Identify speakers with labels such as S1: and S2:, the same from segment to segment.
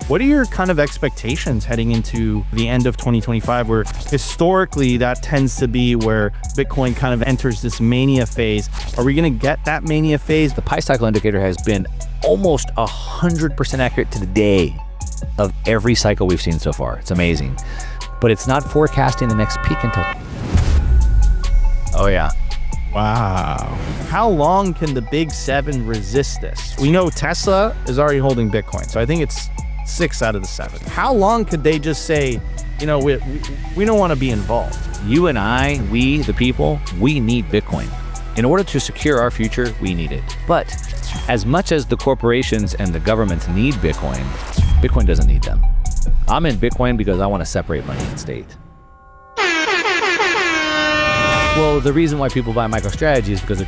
S1: What are your kind of expectations heading into the end of 2025, where historically that tends to be where Bitcoin kind of enters this mania phase? Are we going to get that mania phase?
S2: The Pi cycle indicator has been almost 100% accurate to the day of every cycle we've seen so far. It's amazing. But it's not forecasting the next peak until... Oh yeah.
S1: Wow. How long can the big seven resist this? We know Tesla is already holding Bitcoin, so I think it's 6 out of the 7. How long could they just say, you know, we don't want to be involved?
S2: You and I, we, the people, we need Bitcoin. In order to secure our future, we need it. But as much as the corporations and the governments need Bitcoin, Bitcoin doesn't need them. I'm in Bitcoin because I want to separate money and state. Well, the reason why people buy MicroStrategy is because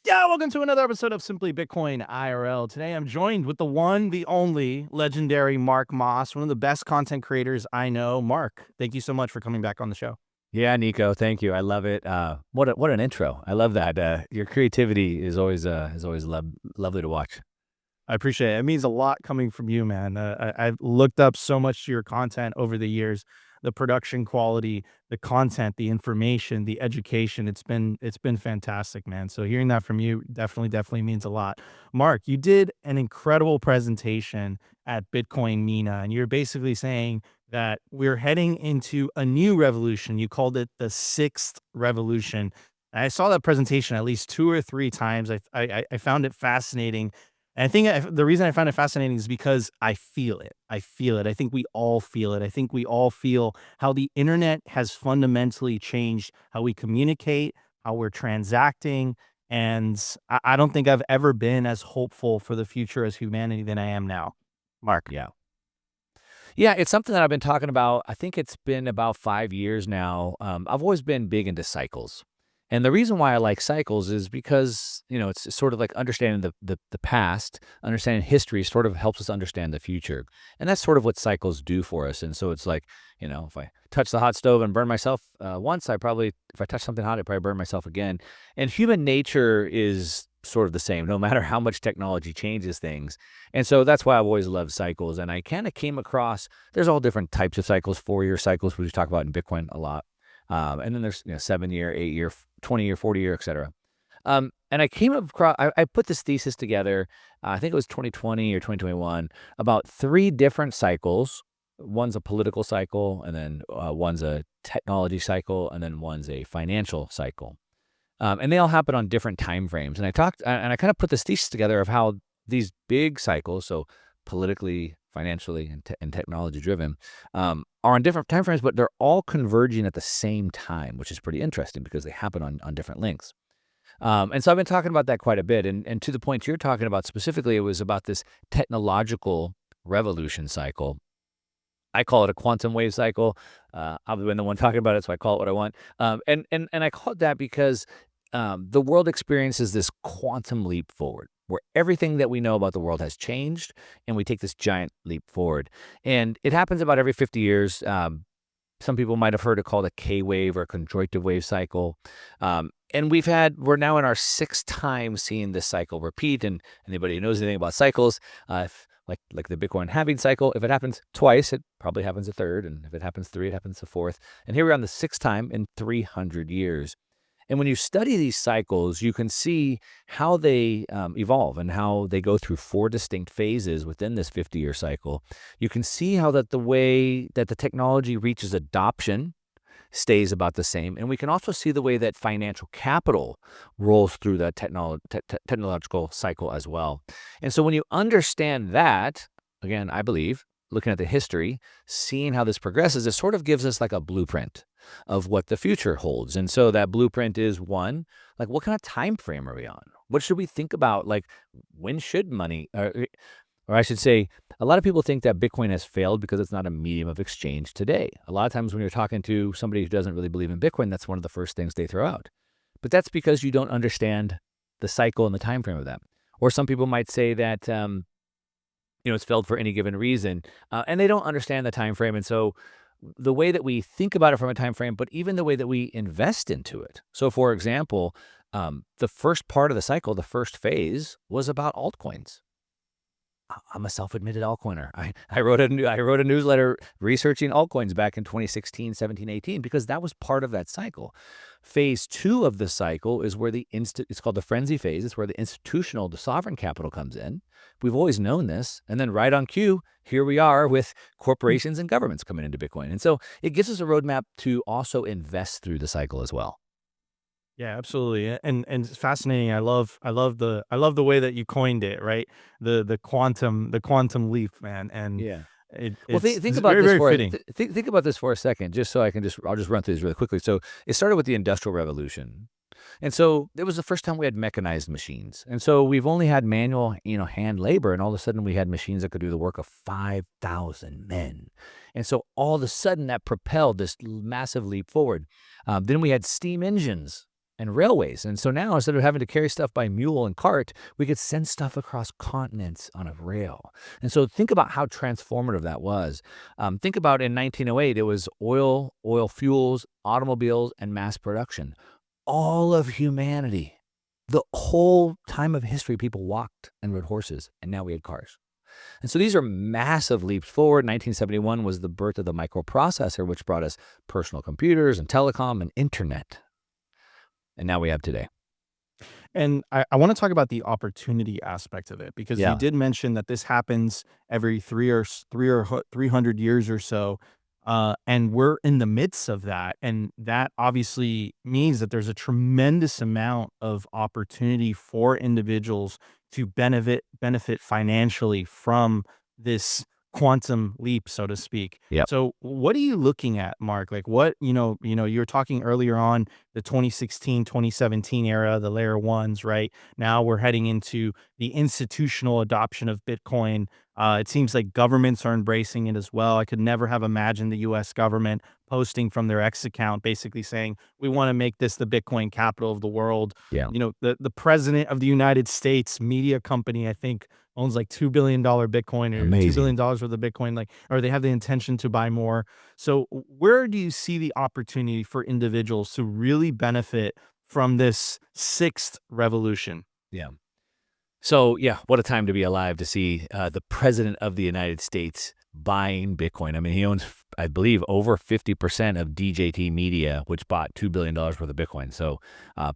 S1: Yeah, welcome to another episode of Simply Bitcoin IRL. Today I'm joined with the one, the only, legendary Mark Moss, one of the best content creators I know. Mark, thank you so much for coming back on the show.
S2: Yeah, Nico, thank you. I love it. What an intro. I love that. Your creativity is always lovely to watch.
S1: I appreciate it. It means a lot coming from you, man. I've looked up so much to your content over the years, the production quality, the content, the information, the education. It's been fantastic, man. So hearing that from you definitely means a lot. Mark, you did an incredible presentation at Bitcoin Mania, and you're basically saying that we're heading into a new revolution. You called it the 6th revolution. And I saw that presentation at least 2 or 3 times. I found it fascinating. And I think the reason I found it fascinating is because I feel it. I think we all feel it. I think we all feel how the internet has fundamentally changed how we communicate, how we're transacting. And I don't think I've ever been as hopeful for the future as humanity than I am now. Mark.
S2: Yeah, it's something that I've been talking about. I think it's been about 5 years now. I've always been big into cycles. And the reason why I like cycles is because, you know, it's sort of like understanding the past, understanding history sort of helps us understand the future. And that's sort of what cycles do for us. And so it's like, you know, if I touch the hot stove and burn myself once, if I touch something hot, I probably burn myself again. And human nature is sort of the same, no matter how much technology changes things. And so that's why I've always loved cycles. And I kind of came across, there's all different types of cycles, 4-year cycles, which we talk about in Bitcoin a lot. And then there's 7-year, 8-year, 20-year, 40-year, etc. And I came across, I put this thesis together, I think it was 2020 or 2021, about 3 different cycles. One's a political cycle, and then one's a technology cycle, and then one's a financial cycle. And they all happen on different time frames. And I kind of put this thesis together of how these big cycles, so politically, financially, and technology driven, are on different time frames, but they're all converging at the same time, which is pretty interesting because they happen on different lengths. And so I've been talking about that quite a bit. And to the point you're talking about specifically, it was about this technological revolution cycle. I call it a quantum wave cycle. I've been the one talking about it, so I call it what I want. And I call it that because the world experiences this quantum leap forward, where everything that we know about the world has changed, and we take this giant leap forward. And it happens about every 50 years. Some people might have heard it called a K-wave or a conjonctive wave cycle. And we're now in our 6th time seeing this cycle repeat. And anybody who knows anything about cycles, like the Bitcoin halving cycle, if it happens twice, it probably happens a third. And if it happens 3, it happens a 4th. And here we're on the 6th time in 300 years. And when you study these cycles, you can see how they evolve and how they go through 4 distinct phases within this 50-year cycle. You can see how that the way that the technology reaches adoption stays about the same. And we can also see the way that financial capital rolls through that technological cycle as well. And so when you understand that, again, I believe, looking at the history, seeing how this progresses, it sort of gives us like a blueprint of what the future holds. And so that blueprint is, one, like, what kind of time frame are we on? What should we think about? Like, when should money, or I should say, a lot of people think that Bitcoin has failed because it's not a medium of exchange today. A lot of times when you're talking to somebody who doesn't really believe in Bitcoin, that's one of the first things they throw out. But that's because you don't understand the cycle and the time frame of that. Or some people might say that, it's failed for any given reason, and they don't understand the time frame. And so the way that we think about it from a time frame, but even the way that we invest into it. So for example, The first part of the cycle, the first phase, was about altcoins. I'm a self-admitted altcoiner. I wrote a newsletter researching altcoins back in 2016, 17, 18 because that was part of that cycle. Phase 2 of the cycle is where it's called the frenzy phase. It's where the institutional, the sovereign capital comes in. We've always known this. And then right on cue, here we are with corporations and governments coming into Bitcoin. And so it gives us a roadmap to also invest through the cycle as well.
S1: Yeah, absolutely. And it's fascinating. I love the way that you coined it, right? The quantum leap, man. And
S2: Yeah. Well,
S1: it's
S2: think about
S1: very,
S2: this
S1: very
S2: for
S1: fitting.
S2: think about this for a second, just so I'll just run through this really quickly. So it started with the Industrial Revolution, and so it was the first time we had mechanized machines, and so we've only had manual, hand labor, and all of a sudden we had machines that could do the work of 5,000 men, and so all of a sudden that propelled this massive leap forward. Then we had steam engines and railways, and so now instead of having to carry stuff by mule and cart, we could send stuff across continents on a rail. And so think about how transformative that was. Think about in 1908, it was oil fuels, automobiles, and mass production. All of humanity, the whole time of history, people walked and rode horses, and now we had cars. And so these are massive leaps forward. 1971 was the birth of the microprocessor, which brought us personal computers and telecom and internet. And now we have today.
S1: And I want to talk about the opportunity aspect of it because you
S2: Yeah.
S1: did mention that this happens every 300 years or so. And we're in the midst of that. And that obviously means that there's a tremendous amount of opportunity for individuals to benefit financially from this quantum leap, so to speak.
S2: Yep.
S1: So what are you looking at, Mark? Like what, you were talking earlier on the 2016, 2017 era, the layer ones, right? Now we're heading into the institutional adoption of Bitcoin. It seems like governments are embracing it as well. I could never have imagined the US government posting from their X account, basically saying, we want to make this the Bitcoin capital of the world.
S2: Yeah.
S1: The president of the United States media company, I think, owns like $2 billion Bitcoin or $2
S2: Amazing.
S1: billion worth of Bitcoin, like, or they have the intention to buy more. So where do you see the opportunity for individuals to really benefit from this sixth revolution?
S2: Yeah. So, yeah, what a time to be alive to see the president of the United States buying Bitcoin. I mean, he owns, I believe, over 50% of DJT Media, which bought $2 billion worth of Bitcoin. So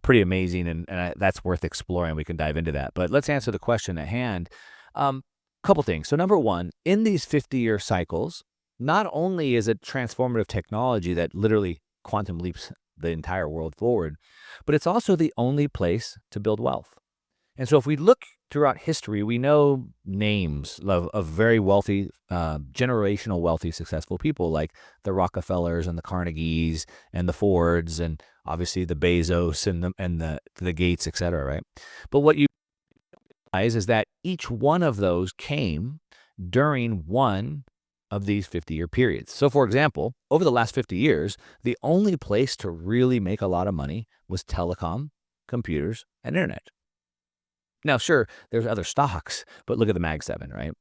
S2: pretty amazing, and that's worth exploring. We can dive into that. But let's answer the question at hand. Couple things. So number one, in these 50-year cycles, not only is it transformative technology that literally quantum leaps the entire world forward, but it's also the only place to build wealth. And so if we look throughout history, we know names of very wealthy, generational wealthy, successful people like the Rockefellers and the Carnegies and the Fords and obviously the Bezos and the Gates, et cetera, right? But what you realize is that each one of those came during one of these 50-year periods. So for example, over the last 50 years, the only place to really make a lot of money was telecom, computers, and internet. Now, sure, there's other stocks, but look at the Mag 7, right?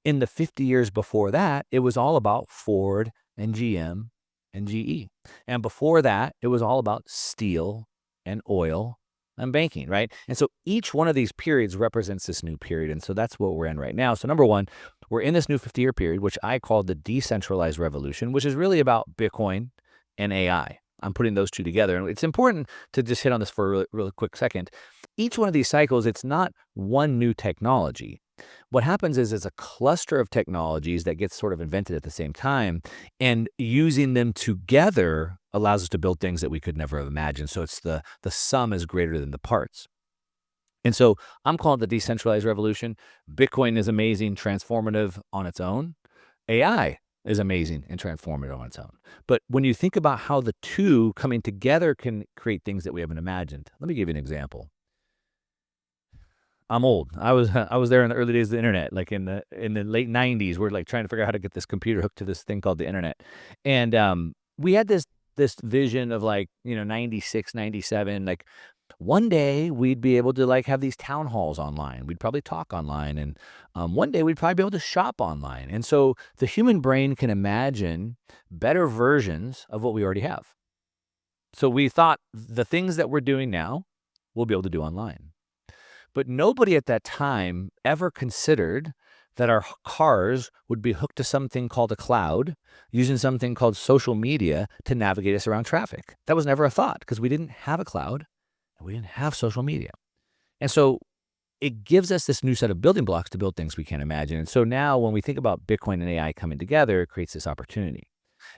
S2: In the 50 years before that, it was all about Ford and GM and GE. And before that, it was all about steel and oil and banking, right? And so each one of these periods represents this new period. And so that's what we're in right now. So number one, we're in this new 50-year period, which I call the decentralized revolution, which is really about Bitcoin and AI. I'm putting those two together. And it's important to just hit on this for a really quick second. Each one of these cycles, it's not one new technology. What happens is it's a cluster of technologies that gets sort of invented at the same time, and using them together allows us to build things that we could never have imagined. So it's the sum is greater than the parts. And so I'm calling it the decentralized revolution. Bitcoin is amazing, transformative on its own. AI is amazing and transformative on its own. But when you think about how the two coming together can create things that we haven't imagined, let me give you an example. I'm old. I was there in the early days of the internet, like in the late 90s. We're like trying to figure out how to get this computer hooked to this thing called the internet. And we had this vision of like, 96, 97, like one day we'd be able to like have these town halls online. We'd probably talk online, and one day we'd probably be able to shop online. And so the human brain can imagine better versions of what we already have. So we thought the things that we're doing now we'll be able to do online. But nobody at that time ever considered that our cars would be hooked to something called a cloud, using something called social media to navigate us around traffic. That was never a thought because we didn't have a cloud and we didn't have social media. And so it gives us this new set of building blocks to build things we can't imagine. And so now when we think about Bitcoin and AI coming together, it creates this opportunity.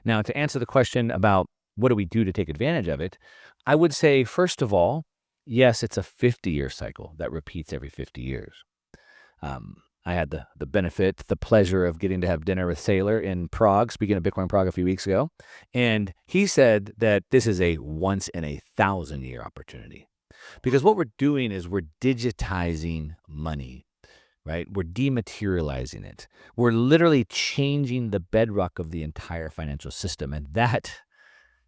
S2: Now, to answer the question about what do we do to take advantage of it, I would say, first of all, yes, it's a 50-year cycle that repeats every 50 years. I had the benefit, the pleasure of getting to have dinner with Saylor in Prague, speaking of Bitcoin Prague a few weeks ago. And he said that this is a once in a 1,000-year opportunity. Because what we're doing is we're digitizing money, right? We're dematerializing it. We're literally changing the bedrock of the entire financial system. And that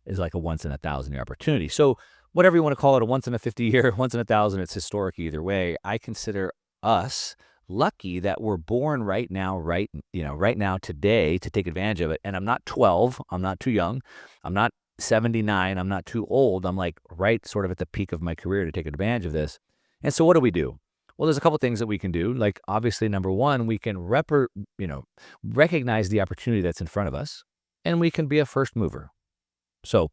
S2: is like a once in a 1,000-year opportunity. So whatever you want to call it, a once in a 50-year, once in a 1,000, it's historic either way. I consider us lucky that we're born right now, right now today to take advantage of it. And I'm not 12. I'm not too young. I'm not 79. I'm not too old. I'm like right sort of at the peak of my career to take advantage of this. And so what do we do? Well, there's a couple things that we can do. Like obviously, number one, we can recognize the opportunity that's in front of us, and we can be a first mover. So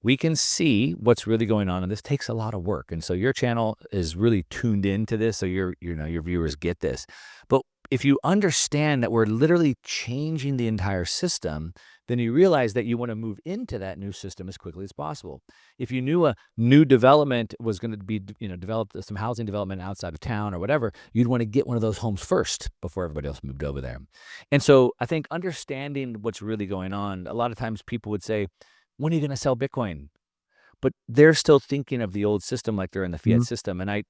S2: we can see what's really going on, and this takes a lot of work. And so your channel is really tuned into this, so your viewers get this. But if you understand that we're literally changing the entire system, then you realize that you want to move into that new system as quickly as possible. If you knew a new development was going to be, developed, some housing development outside of town or whatever, you'd want to get one of those homes first before everybody else moved over there. And so I think understanding what's really going on, a lot of times people would say, when are you going to sell Bitcoin? But they're still thinking of the old system like they're in the fiat
S1: Mhm.
S2: system. And I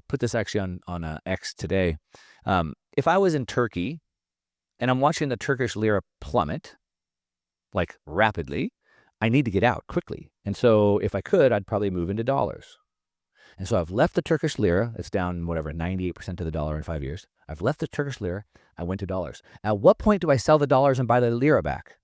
S2: put this actually on X today. If I was in Turkey and I'm watching the Turkish lira plummet, like rapidly, I need to get out quickly. And so if I could, I'd probably move into dollars. And so I've left the Turkish lira. It's down, 98% to the dollar in 5 years. I've left the Turkish lira. I went to dollars. At what point do I sell the dollars and buy the lira back?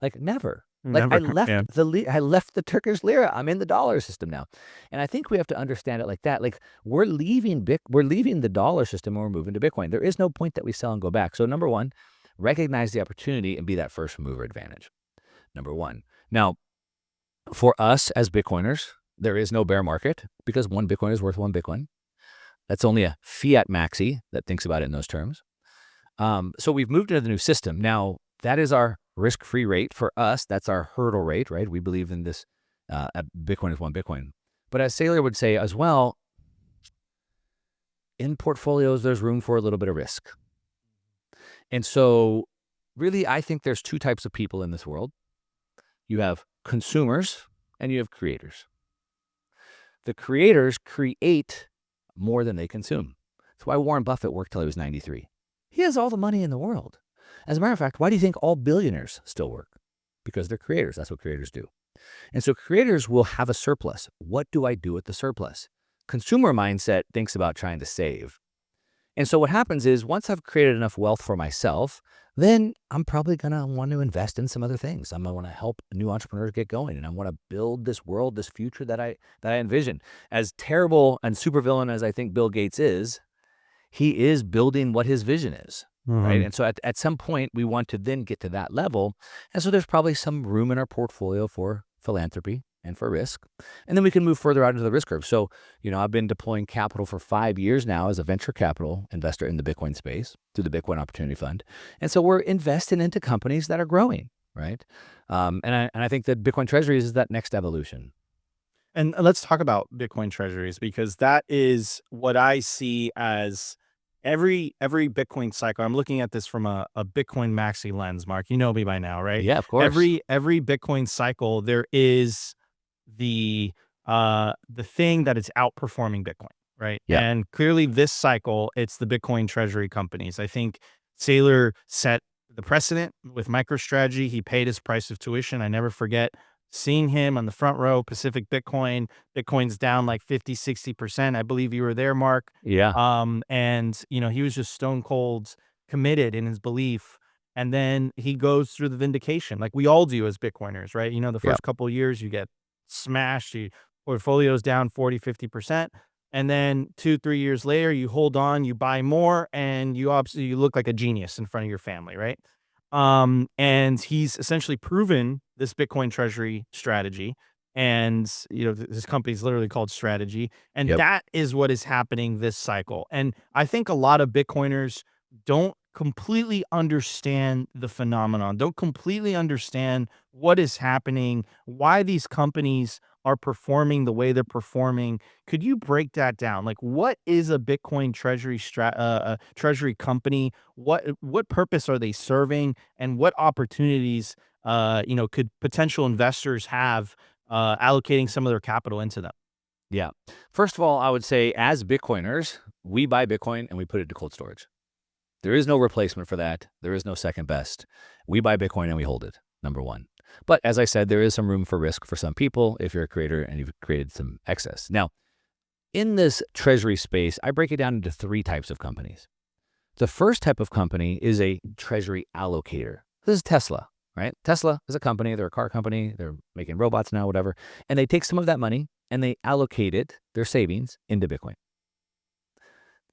S2: Like never. Like I
S1: Never.
S2: left
S1: Yeah.
S2: I left the Turkish lira. I'm in the dollar system now. And I think we have to understand it like that. Like we're leaving the dollar system and we're moving to Bitcoin. There is no point that we sell and go back. So number one, recognize the opportunity and be that first mover advantage. Number one. Now, for us as Bitcoiners, there is no bear market because one Bitcoin is worth one Bitcoin. That's only a fiat maxi that thinks about it in those terms. So we've moved into the new system. Now, that is our risk-free rate for us. That's our hurdle rate, right? We believe in this. Bitcoin is one Bitcoin. But as Saylor would say as well, in portfolios, there's room for a little bit of risk. And so really, I think there's two types of people in this world. You have consumers and you have creators. The creators create more than they consume. That's why Warren Buffett worked till he was 93. He has all the money in the world. As a matter of fact, why do you think all billionaires still work? Because they're creators. That's what creators do. And so creators will have a surplus. What do I do with the surplus? Consumer mindset thinks about trying to save. And so what happens is once I've created enough wealth for myself, then I'm probably going to want to invest in some other things. I'm going to want to help new entrepreneurs get going, and I want to build this world, this future that I envision. As terrible and supervillain as I think Bill Gates is, he is building what his vision is, right?
S1: Mhm.
S2: And so at some point, we want to then get to that level. And so there's probably some room in our portfolio for philanthropy and for risk. And then we can move further out into the risk curve. So, I've been deploying capital for 5 years now as a venture capital investor in the Bitcoin space through the Bitcoin Opportunity Fund. And so we're investing into companies that are growing, right? And I think that Bitcoin Treasuries is that next evolution.
S1: And let's talk about Bitcoin treasuries because that is what I see as every Bitcoin cycle. I'm looking at this from a Bitcoin maxi lens, Mark. You know me by now, right?
S2: Yeah, of course.
S1: Every Bitcoin cycle, there is the the thing that is outperforming Bitcoin, right?
S2: Yeah.
S1: And clearly this cycle, it's the Bitcoin treasury companies. I think Saylor set the precedent with MicroStrategy. He paid his price of tuition. I never forget seeing him on the front row, Pacific Bitcoin. Bitcoin's down like 50, 60%. I believe you were there, Mark.
S2: Yeah.
S1: And he was just stone cold committed in his belief. And then he goes through the vindication, like we all do as Bitcoiners, right? The
S2: Yeah.
S1: first couple of years you get smashed, your portfolio's down 40, 50%. And then 2, 3 years later, you hold on, you buy more, and you look like a genius in front of your family, right? And he's essentially proven this Bitcoin treasury strategy. And, this company is literally called Strategy. And
S2: Yep.
S1: that is what is happening this cycle. And I think a lot of Bitcoiners don't completely understand the phenomenon, don't completely understand what is happening, why these companies are performing the way they're performing. Could you break that down? Like, what is a Bitcoin treasury company? What purpose are they serving, and what opportunities, could potential investors have allocating some of their capital into them?
S2: Yeah. First of all, I would say as Bitcoiners, we buy Bitcoin and we put it to cold storage. There is no replacement for that. There is no second best. We buy Bitcoin and we hold it, number one. But as I said, there is some room for risk for some people if you're a creator and you've created some excess. Now, in this treasury space, I break it down into three types of companies. The first type of company is a treasury allocator. This is Tesla, right? Tesla is a company. They're a car company. They're making robots now, whatever. And they take some of that money and they allocate it, their savings, into Bitcoin.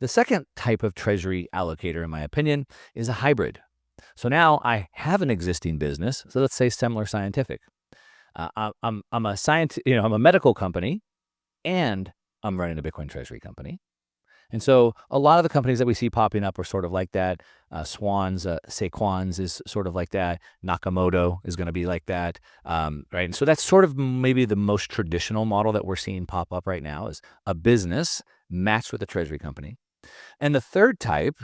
S2: The second type of treasury allocator, in my opinion, is a hybrid. So now I have an existing business. So let's say Semler Scientific. I'm a I'm a medical company, and I'm running a Bitcoin treasury company. And so a lot of the companies that we see popping up are sort of like that. Saquons is sort of like that. Nakamoto is going to be like that, right? And so that's sort of maybe the most traditional model that we're seeing pop up right now is a business matched with a treasury company. And the third type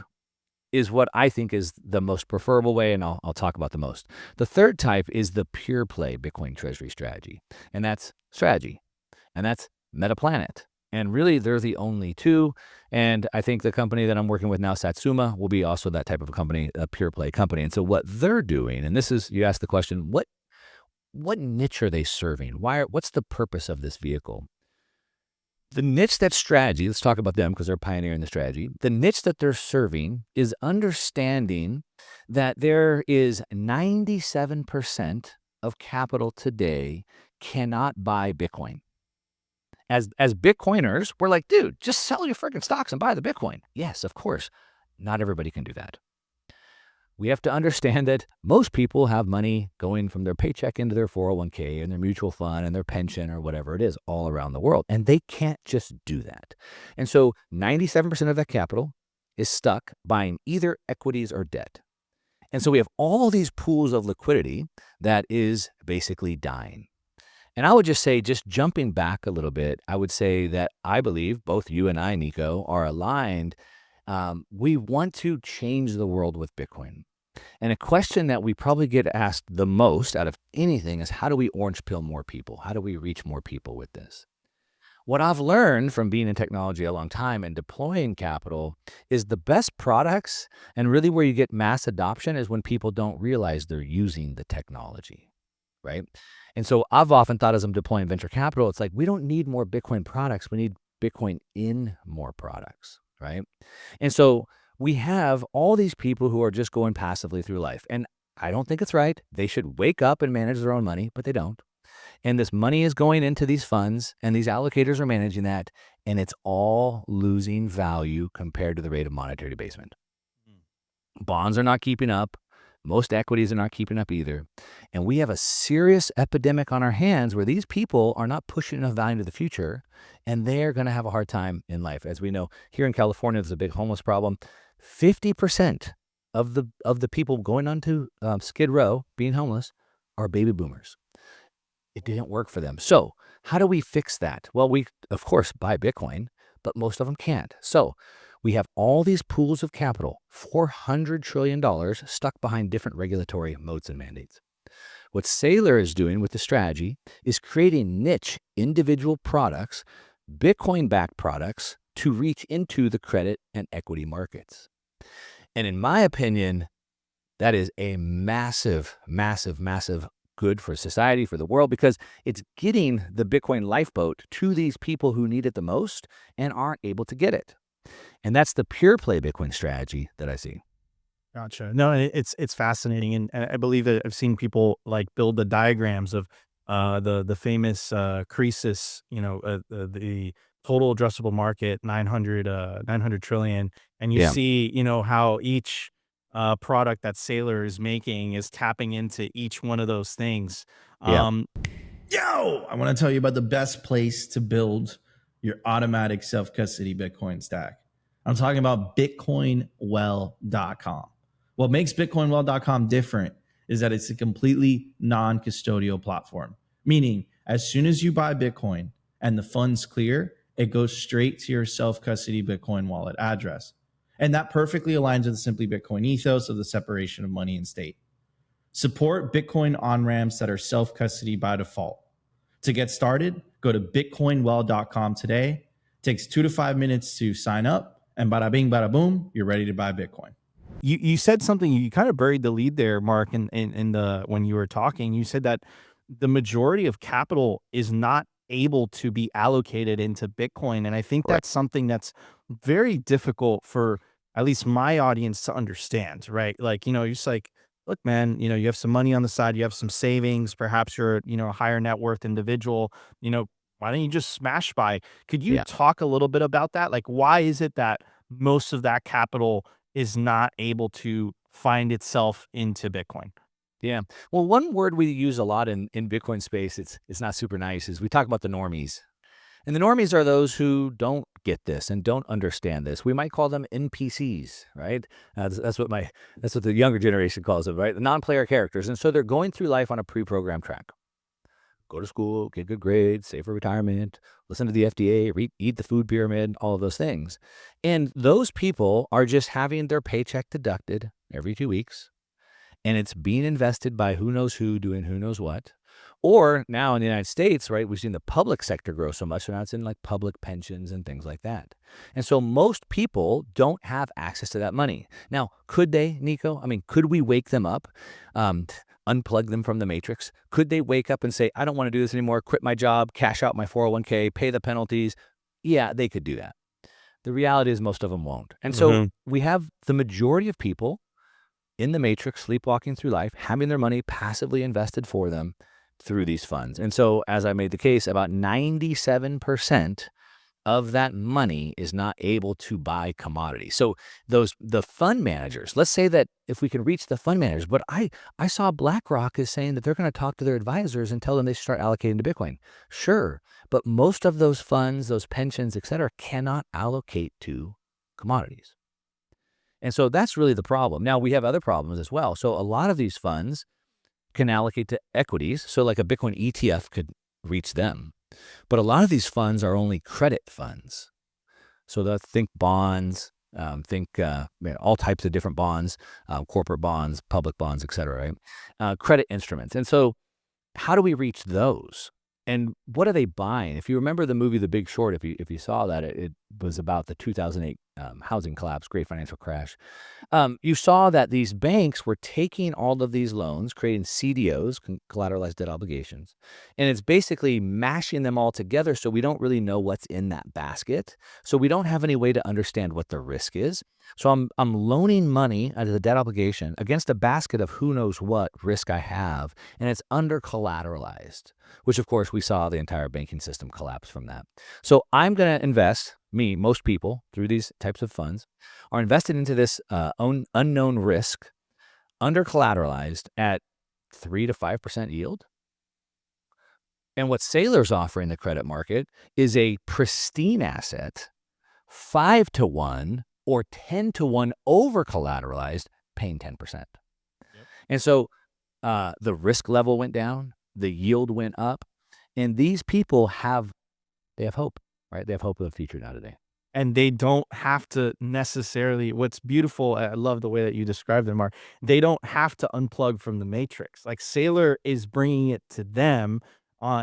S2: is what I think is the most preferable way, and I'll talk about the most. The third type is the pure play Bitcoin treasury strategy, and that's Strategy, and that's Metaplanet. And really, they're the only two. And I think the company that I'm working with now, Satsuma, will be also that type of a company, a pure play company. And so what they're doing, and this is, you asked the question, what niche are they serving? What's the purpose of this vehicle? The niche that Strategy, let's talk about them because they're pioneering the strategy. The niche that they're serving is understanding that there is 97% of capital today cannot buy Bitcoin. As Bitcoiners, we're like, dude, just sell your freaking stocks and buy the Bitcoin. Yes, of course. Not everybody can do that. We have to understand that most people have money going from their paycheck into their 401k and their mutual fund and their pension or whatever it is all around the world. And they can't just do that. And so 97% of that capital is stuck buying either equities or debt. And so we have all these pools of liquidity that is basically dying. And I would just say, just jumping back a little bit, I would say that I believe both you and I, Nico, are aligned. We want to change the world with Bitcoin. And a question that we probably get asked the most out of anything is, how do we orange pill more people? How do we reach more people with this? What I've learned from being in technology a long time and deploying capital is the best products and really where you get mass adoption is when people don't realize they're using the technology, right? And so I've often thought as I'm deploying venture capital, it's like, we don't need more Bitcoin products. We need Bitcoin in more products, right? And so we have all these people who are just going passively through life. And I don't think it's right. They should wake up and manage their own money, but they don't. And this money is going into these funds and these allocators are managing that. And it's all losing value compared to the rate of monetary debasement. Bonds are not keeping up. Most equities are not keeping up either. And we have a serious epidemic on our hands where these people are not pushing enough value into the future, and they're going to have a hard time in life. As we know, here in California, there's a big homeless problem. 50% of the people going onto Skid Row being homeless are baby boomers. It didn't work for them. So how do we fix that? Well, we, of course, buy Bitcoin, but most of them can't. So we have all these pools of capital, $400 trillion stuck behind different regulatory modes and mandates. What Saylor is doing with the strategy is creating niche individual products, Bitcoin-backed products, to reach into the credit and equity markets. And in my opinion, that is a massive, massive, massive good for society, for the world, because it's getting the Bitcoin lifeboat to these people who need it the most and aren't able to get it. And that's the pure play Bitcoin strategy that I see.
S1: Gotcha. No, it's fascinating, and I believe that I've seen people like build the diagrams of the famous Croesus, the total addressable market, 900 trillion, and you
S2: Yeah.
S1: see, how each product that Saylor is making is tapping into each one of those things.
S2: Yeah.
S1: Um,
S3: Yo, I want to tell you about the best place to build your automatic self custody Bitcoin stack. I'm talking about bitcoinwell.com. What makes bitcoinwell.com different is that it's a completely non custodial platform, meaning as soon as you buy Bitcoin and the funds clear, it goes straight to your self custody Bitcoin wallet address. And that perfectly aligns with the Simply Bitcoin ethos of the separation of money and state. Support Bitcoin on ramps that are self custody by default. To get started, go to bitcoinwell.com today. It takes 2 to 5 minutes to sign up, and bada bing, bada boom, you're ready to buy Bitcoin.
S1: you said something, you kind of buried the lead there, Mark, in the when you were talking. You said that the majority of capital is not able to be allocated into Bitcoin. And I think
S2: Right.
S1: that's something that's very difficult for at least my audience to understand, right? Like, you're just like, look, man, you have some money on the side, you have some savings, perhaps you're, a higher net worth individual, why don't you just smash buy? Could you
S2: Yeah.
S1: talk a little bit about that? Like, why is it that most of that capital is not able to find itself into Bitcoin?
S2: Yeah. Well, one word we use a lot in Bitcoin space, it's not super nice, is we talk about the normies. And the normies are those who don't get this and don't understand this. We might call them NPCs, right? That's what the younger generation calls them, right? The non-player characters. And so they're going through life on a pre-programmed track. Go to school, get good grades, save for retirement, listen to the FDA, eat the food pyramid, all of those things. And those people are just having their paycheck deducted every 2 weeks, and it's being invested by who knows who doing who knows what. Or now in the United States, right, we've seen the public sector grow so much, so now it's in like public pensions and things like that. And so most people don't have access to that money. Now, could they, Nico? I mean, could we wake them up, unplug them from the matrix? Could they wake up and say, I don't want to do this anymore, quit my job, cash out my 401k, pay the penalties? Yeah, they could do that. The reality is most of them won't. And so we have the majority of people in the matrix, sleepwalking through life, having their money passively invested for them through these funds. And so, as I made the case, about 97% of that money is not able to buy commodities. So the fund managers, let's say that if we can reach the fund managers, but I saw BlackRock is saying that they're going to talk to their advisors and tell them they should start allocating to Bitcoin. Sure, but most of those funds, those pensions, et cetera, cannot allocate to commodities. And so that's really the problem. Now, we have other problems as well. So a lot of these funds can allocate to equities. So like a Bitcoin ETF could reach them. But a lot of these funds are only credit funds. So they'll think bonds, all types of different bonds, corporate bonds, public bonds, et cetera, right? Credit instruments. And so how do we reach those? And what are they buying? If you remember the movie The Big Short, if you saw that, it was about the 2008 housing collapse, great financial crash. You saw that these banks were taking all of these loans, creating CDOs, collateralized debt obligations, and it's basically mashing them all together so we don't really know what's in that basket. So we don't have any way to understand what the risk is. So I'm loaning money out of the debt obligation against a basket of who knows what risk I have, and it's under collateralized, which of course we saw the entire banking system collapse from that. So I'm going to invest, most people through these types of funds are invested into this unknown risk, under collateralized at 3 to 5% yield. And what Saylor's offering the credit market is a pristine asset, 5 to 1 or 10 to 1 over collateralized, paying 10%. Yep. And so the risk level went down, the yield went up, and these people have hope, right? They have hope of the future now today.
S1: And they don't have to necessarily, what's beautiful, I love the way that you described them, Mark, they don't have to unplug from the matrix. Like Saylor is bringing it to them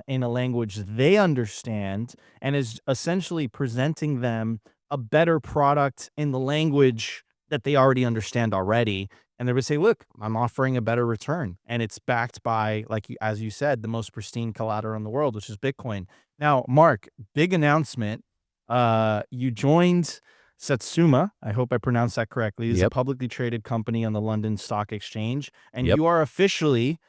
S1: in a language they understand and is essentially presenting them a better product in the language that they already understand already. And they would say, look, I'm offering a better return. And it's backed by, like as you said, the most pristine collateral in the world, which is Bitcoin. Now, Mark, big announcement. You joined Satsuma. I hope I pronounced that correctly. It's a publicly traded company on the London Stock Exchange. And you are officially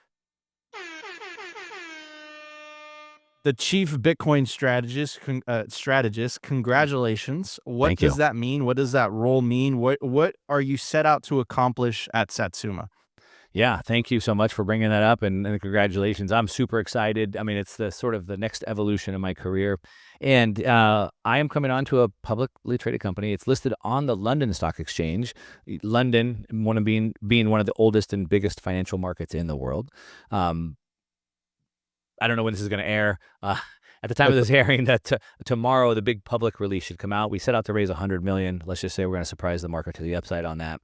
S1: the chief Bitcoin strategist. Congratulations. What
S2: Thank you.
S1: does that mean? What does that role mean? What are you set out to accomplish at Satsuma?
S2: Yeah, thank you so much for bringing that up, and congratulations. I'm super excited. I mean, it's the sort of the next evolution in my career, and I am coming on to a publicly traded company. It's listed on the London Stock Exchange. London, one of being one of the oldest and biggest financial markets in the world. I don't know when this is going to air. At the time of this airing, that tomorrow the big public release should come out. We set out to raise 100 million. Let's just say we're going to surprise the market to the upside on that.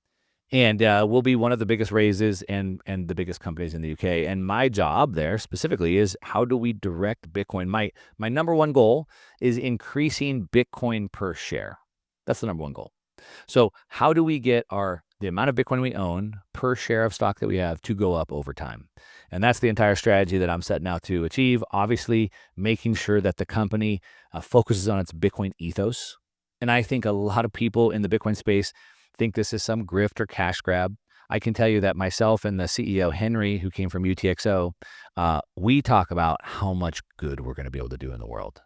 S2: And we'll be one of the biggest raises and the biggest companies in the UK. And my job there specifically is how do we direct Bitcoin? My number one goal is increasing Bitcoin per share. That's the number one goal. So how do we get the amount of Bitcoin we own per share of stock that we have to go up over time? And that's the entire strategy that I'm setting out to achieve. Obviously, making sure that the company focuses on its Bitcoin ethos. And I think a lot of people in the Bitcoin space think this is some grift or cash grab. I can tell you that myself and the CEO, Henry, who came from UTXO, we talk about how much good we're going to be able to do in the world.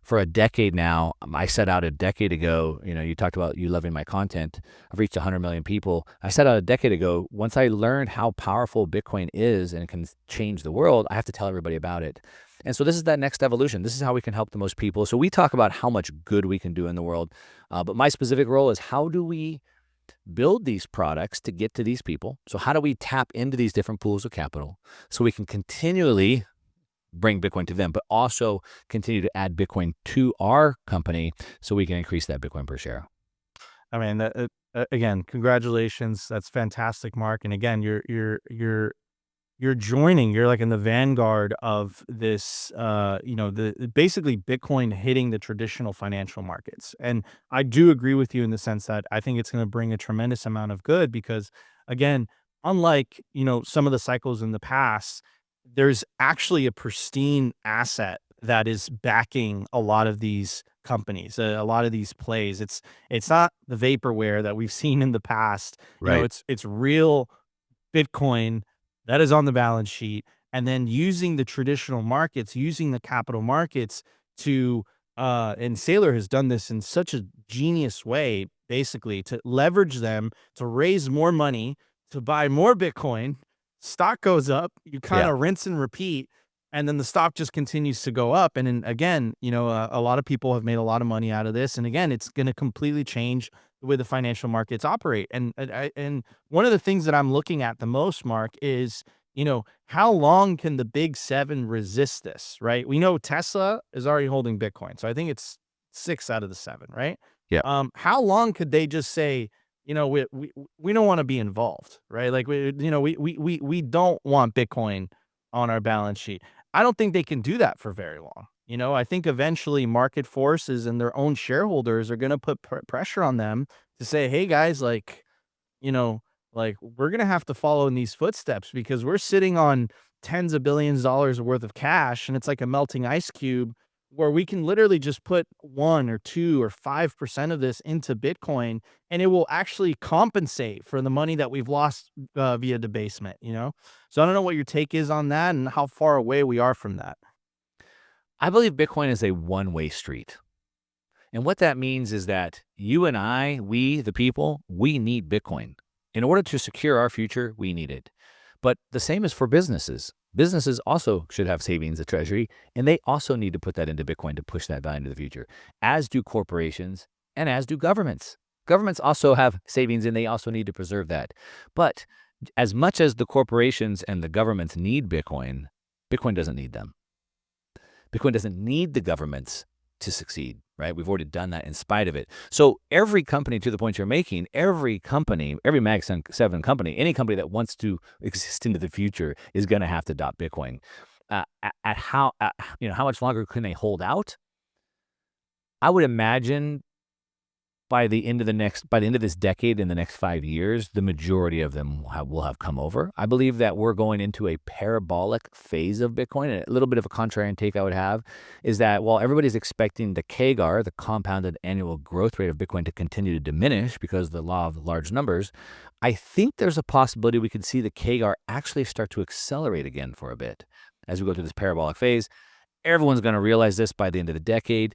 S2: For a decade now, I set out a decade ago, you talked about you loving my content. I've reached 100 million people. I set out a decade ago, once I learned how powerful Bitcoin is and can change the world, I have to tell everybody about it. And so this is that next evolution. This is how we can help the most people. So we talk about how much good we can do in the world. But my specific role is how do we build these products to get to these people? So how do we tap into these different pools of capital so we can continually bring Bitcoin to them, but also continue to add Bitcoin to our company so we can increase that Bitcoin per share?
S1: I mean, again, congratulations. That's fantastic, Mark. And again, you're joining. You're like in the vanguard of this. Basically Bitcoin hitting the traditional financial markets. And I do agree with you in the sense that I think it's going to bring a tremendous amount of good because, again, unlike some of the cycles in the past, there's actually a pristine asset that is backing a lot of these companies, a lot of these plays. It's not the vaporware that we've seen in the past.
S2: Right.
S1: It's real Bitcoin that is on the balance sheet, and then using the traditional markets, using the capital markets to and Saylor has done this in such a genius way, basically to leverage them to raise more money to buy more Bitcoin. Stock goes up, you kind
S2: Yeah.
S1: of rinse and repeat, and then the stock just continues to go up. And then again, a lot of people have made a lot of money out of this. And again, it's going to completely change the way the financial markets operate. And one of the things that I'm looking at the most, Mark, is how long can the big seven resist this? Right? We know Tesla is already holding Bitcoin, so I think it's 6 out of the 7, right?
S2: Yeah.
S1: How long could they just say, we don't want to be involved, right? Like we don't want Bitcoin on our balance sheet. I don't think they can do that for very long. I think eventually market forces and their own shareholders are going to put pressure on them to say, hey guys, we're going to have to follow in these footsteps because we're sitting on tens of billions of dollars worth of cash. And it's like a melting ice cube where we can literally just put 1 or 2 or 5% of this into Bitcoin, and it will actually compensate for the money that we've lost via debasement, So I don't know what your take is on that and how far away we are from that.
S2: I believe Bitcoin is a one-way street. And what that means is that you and I, we, the people, we need Bitcoin. In order to secure our future, we need it. But the same is for businesses. Businesses also should have savings at Treasury, and they also need to put that into Bitcoin to push that value into the future, as do corporations and as do governments. Governments also have savings, and they also need to preserve that. But as much as the corporations and the governments need Bitcoin, Bitcoin doesn't need them. Bitcoin doesn't need the governments to succeed, right? We've already done that in spite of it. So every company, to the point you're making, every company, every Mag 7 company, any company that wants to exist into the future is going to have to adopt Bitcoin. How much longer can they hold out? I would imagine by the end of this decade, in the next 5 years, the majority of them will have come over. I believe that we're going into a parabolic phase of Bitcoin. And a little bit of a contrarian take I would have is that while everybody's expecting the CAGR, the compounded annual growth rate of Bitcoin, to continue to diminish because of the law of large numbers, I think there's a possibility we could see the CAGR actually start to accelerate again for a bit as we go through this parabolic phase. Everyone's going to realize this by the end of the decade.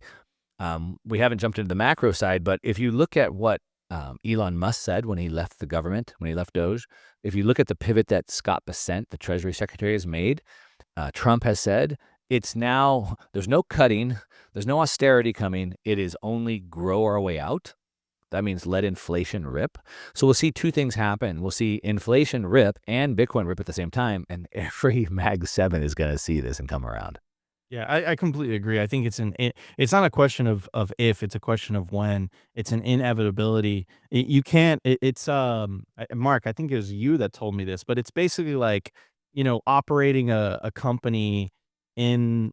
S2: We haven't jumped into the macro side, but if you look at what Elon Musk said when he left the government, when he left Doge, if you look at the pivot that Scott Bessent, the Treasury Secretary, has made, Trump has said, it's now, there's no cutting, there's no austerity coming. It is only grow our way out. That means let inflation rip. So we'll see two things happen. We'll see inflation rip and Bitcoin rip at the same time. And every Mag 7 is going to see this and come around.
S1: Yeah, I completely agree. I think it's not a question of if, it's a question of when. It's an inevitability. You can't. Mark. I think it was you that told me this, but it's basically like, operating a company in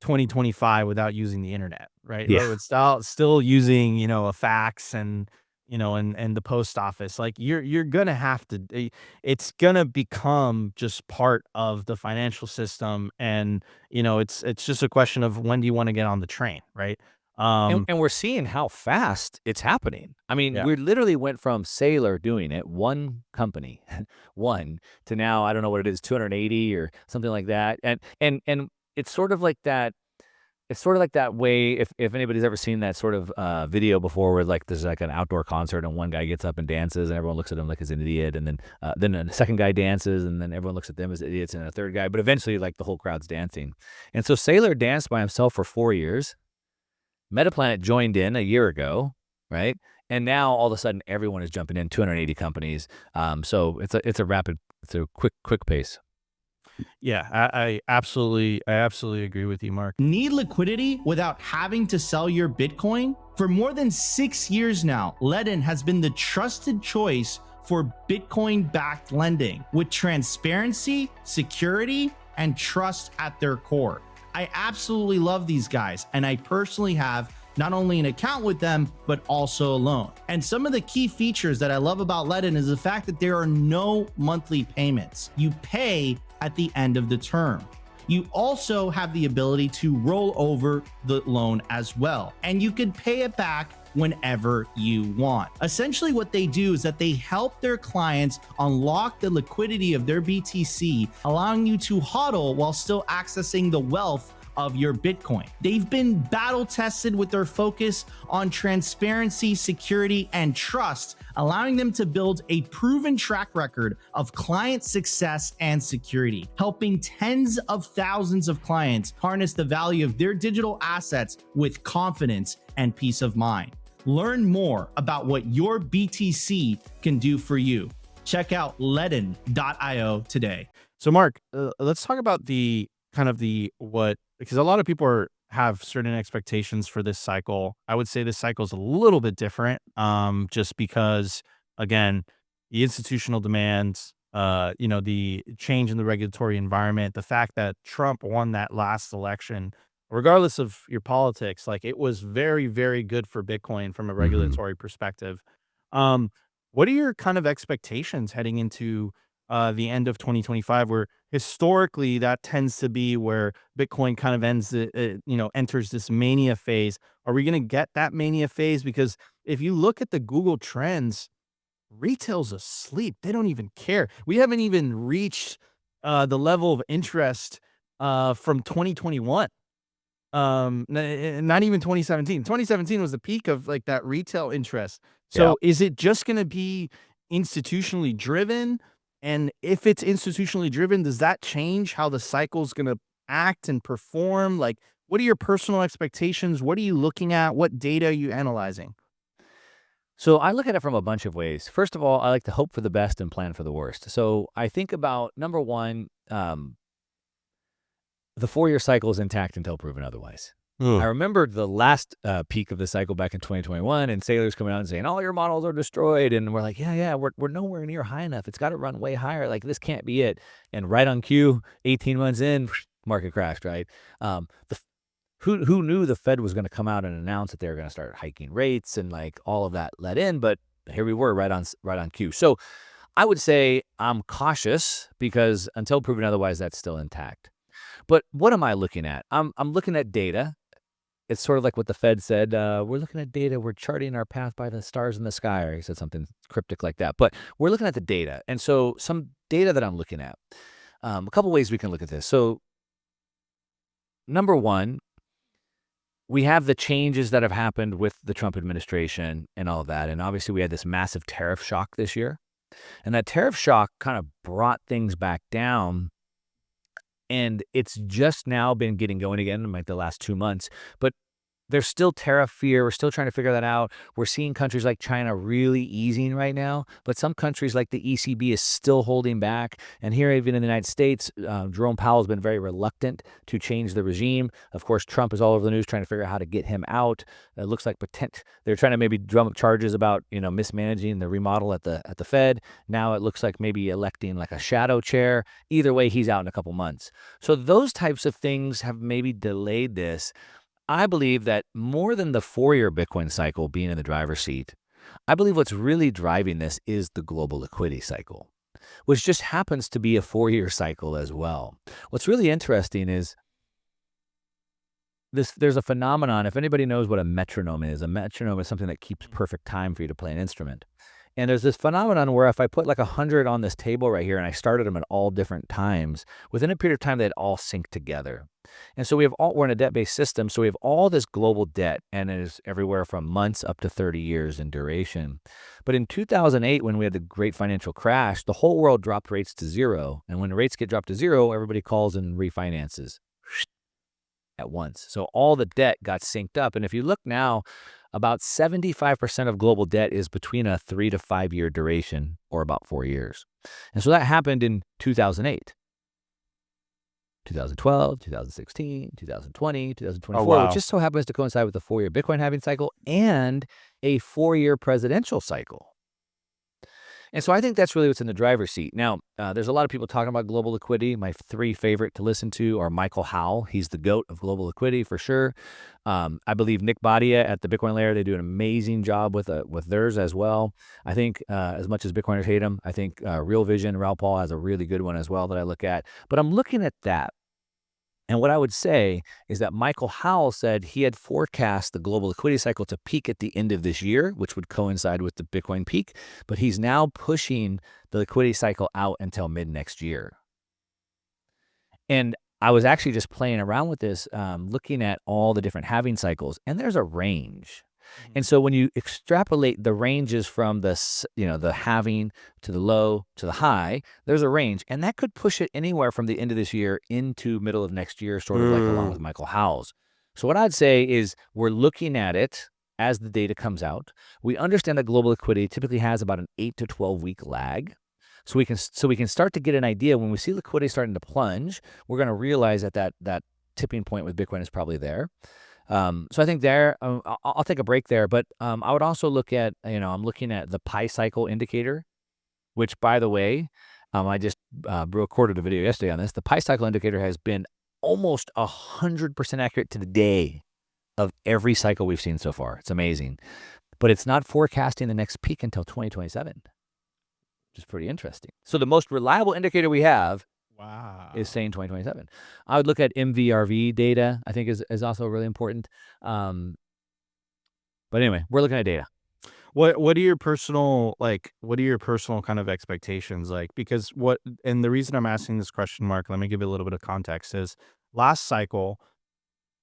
S1: 2025 without using the internet, right?
S2: Yeah.
S1: Or it's still using a fax and the post office. Like you're gonna have to. It's gonna become just part of the financial system, and it's just a question of when do you want to get on the train, right?
S2: And we're seeing how fast it's happening. I mean,
S1: Yeah.
S2: we literally went from Saylor doing it, one company, one, to now, I don't know what it is, 280 or something like that. And it's sort of like that. It's sort of like that way, if anybody's ever seen that sort of video before where like there's like an outdoor concert and one guy gets up and dances and everyone looks at him like he's an idiot, and then a second guy dances and then everyone looks at them as idiots, and a third guy, but eventually like the whole crowd's dancing. And so Saylor danced by himself for 4 years. Metaplanet joined in a year ago, right? And now all of a sudden everyone is jumping in, 280 companies. So it's a quick pace.
S1: Yeah, I absolutely agree with you, Mark.
S3: Need liquidity without having to sell your Bitcoin? For more than 6 years now, Ledn has been the trusted choice for Bitcoin-backed lending with transparency, security, and trust at their core. I absolutely love these guys, and I personally have not only an account with them, but also a loan. And some of the key features that I love about Ledn is the fact that there are no monthly payments. You pay at the end of the term. You also have the ability to roll over the loan as well, and you could pay it back whenever you want. Essentially what they do is that they help their clients unlock the liquidity of their BTC, allowing you to HODL while still accessing the wealth of your Bitcoin. They've been battle tested with their focus on transparency, security, and trust, allowing them to build a proven track record of client success and security, helping tens of thousands of clients harness the value of their digital assets with confidence and peace of mind. Learn more about what your BTC can do for you. Check out ledn.io today.
S1: So, Mark, let's talk about because a lot of people have certain expectations for this cycle. I would say this cycle is a little bit different, just because, again, the institutional demands, the change in the regulatory environment, the fact that Trump won that last election, regardless of your politics, like it was very, very good for Bitcoin from a regulatory perspective. Um, what are your kind of expectations heading into the end of 2025, where historically that tends to be where Bitcoin kind of enters this mania phase? Are we going to get that mania phase? Because if you look at the Google trends, retail's asleep. They don't even care. We haven't even reached the level of interest from 2021. Not even 2017. 2017 was the peak of like that retail interest.
S2: Yeah.
S1: So is it just going to be institutionally driven? And if it's institutionally driven, does that change how the cycle's going to act and perform? Like, what are your personal expectations? What are you looking at? What data are you analyzing?
S2: So I look at it from a bunch of ways. First of all, I like to hope for the best and plan for the worst. So I think about number one, the 4-year cycle is intact until proven otherwise. I remember the last peak of the cycle back in 2021, and Saylor's coming out and saying, all your models are destroyed. And we're like, yeah, we're nowhere near high enough. It's got to run way higher. Like, this can't be it. And right on cue, 18 months in, market crashed, right? Who knew the Fed was going to come out and announce that they were going to start hiking rates, and like all of that led in, but here we were right on cue. So I would say I'm cautious because until proven otherwise, that's still intact. But what am I looking at? I'm looking at data. It's sort of like what the Fed said. We're looking at data. We're charting our path by the stars in the sky. Or he said something cryptic like that. But we're looking at the data. And so some data that I'm looking at, a couple ways we can look at this. So number one, we have the changes that have happened with the Trump administration and all of that. And obviously, we had this massive tariff shock this year. And that tariff shock kind of brought things back down. And it's just now been getting going again in like the last 2 months. But there's still tariff fear. We're still trying to figure that out. We're seeing countries like China really easing right now, but some countries like the ECB is still holding back. And here, even in the United States, Jerome Powell has been very reluctant to change the regime. Of course, Trump is all over the news trying to figure out how to get him out. It looks like they're trying to maybe drum up charges about mismanaging the remodel at the Fed. Now it looks like maybe electing like a shadow chair. Either way, he's out in a couple months. So those types of things have maybe delayed this. I believe that more than the 4-year Bitcoin cycle being in the driver's seat, I believe what's really driving this is the global liquidity cycle, which just happens to be a 4-year cycle as well. What's really interesting is there's a phenomenon. If anybody knows what a metronome is something that keeps perfect time for you to play an instrument. And there's this phenomenon where if I put like 100 on this table right here and I started them at all different times, within a period of time, they'd all sync together. And so we're in a debt-based system. So we have all this global debt, and it is everywhere from months up to 30 years in duration. But in 2008, when we had the great financial crash, the whole world dropped rates to zero. And when the rates get dropped to zero, everybody calls and refinances at once. So all the debt got synced up. And if you look now, about 75% of global debt is between a 3 to 5 year duration, or about 4 years. And so that happened in 2008, 2012, 2016, 2020, 2024,
S1: wow.
S2: which just so happens to coincide with the 4-year Bitcoin halving cycle and a 4-year presidential cycle. And so I think that's really what's in the driver's seat. Now, there's a lot of people talking about global liquidity. My 3 favorite to listen to are Michael Howell. He's the GOAT of global liquidity for sure. I believe Nick Badia at the Bitcoin Layer, they do an amazing job with theirs as well. I think as much as Bitcoiners hate him, I think Real Vision, Raoul Paul has a really good one as well that I look at. But I'm looking at that. And what I would say is that Michael Howell said he had forecast the global liquidity cycle to peak at the end of this year, which would coincide with the Bitcoin peak, but he's now pushing the liquidity cycle out until mid next year. And I was actually just playing around with this, looking at all the different halving cycles, and there's a range. And so when you extrapolate the ranges from the halving to the low to the high, there's a range. And that could push it anywhere from the end of this year into middle of next year, sort of like along with Michael Howell's. So what I'd say is we're looking at it as the data comes out. We understand that global liquidity typically has about an 8 to 12-week lag. So we can start to get an idea when we see liquidity starting to plunge, we're going to realize that tipping point with Bitcoin is probably there. So I think there, I'll take a break there, but I would also look at, I'm looking at the Pi cycle indicator, which, by the way, I just recorded a video yesterday on this. The Pi cycle indicator has been almost 100% accurate to the day of every cycle we've seen so far. It's amazing, but it's not forecasting the next peak until 2027, which is pretty interesting. So the most reliable indicator we have is saying 2027. I would look at MVRV data, I think is also really important. But anyway, we're looking at data.
S1: What are your personal kind of expectations like? Because and the reason I'm asking this question, Mark, let me give you a little bit of context, is last cycle,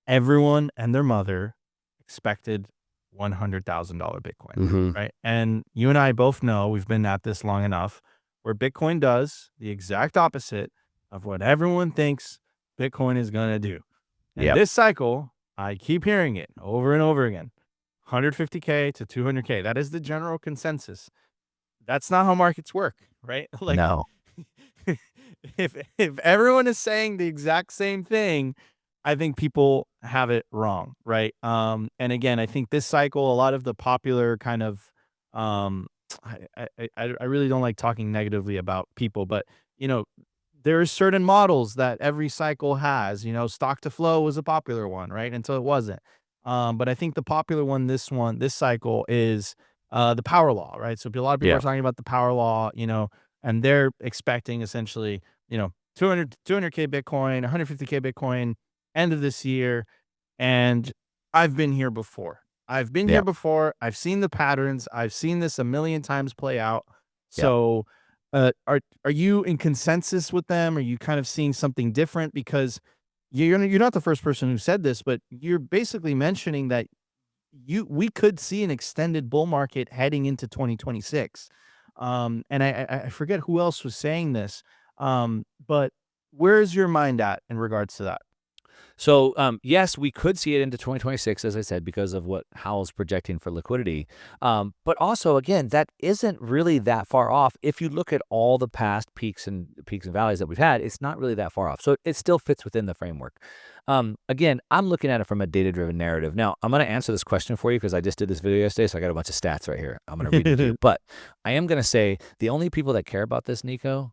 S1: everyone and their mother expected $100,000 Bitcoin, right? And you and I both know, we've been at this long enough, where Bitcoin does the exact opposite of what everyone thinks Bitcoin is going to do. And this cycle, I keep hearing it over and over again, 150K to 200K. That is the general consensus. That's not how markets work, right? Like,
S2: No.
S1: if everyone is saying the exact same thing, I think people have it wrong, right? And again, I think this cycle, a lot of the popular kind of, I really don't like talking negatively about people, but there are certain models that every cycle has. Stock to flow was a popular one, right? Until it wasn't. But I think the popular one, this cycle, is the power law, right? So a lot of people are talking about the power law, and they're expecting essentially, 200K Bitcoin, 150K Bitcoin, end of this year. And I've been here before. I've seen the patterns. I've seen this a million times play out. So are you in consensus with them? Are you kind of seeing something different? Because you're not the first person who said this, but you're basically mentioning that we could see an extended bull market heading into 2026. And I forget who else was saying this, but where's your mind at in regards to that?
S2: So, yes, we could see it into 2026, as I said, because of what Howell's projecting for liquidity. But also, again, that isn't really that far off. If you look at all the past peaks and valleys that we've had, it's not really that far off. So it still fits within the framework. Again, I'm looking at it from a data-driven narrative. Now, I'm going to answer this question for you because I just did this video yesterday, so I got a bunch of stats right here. I'm going to read them to you. But I am going to say the only people that care about this, Nico,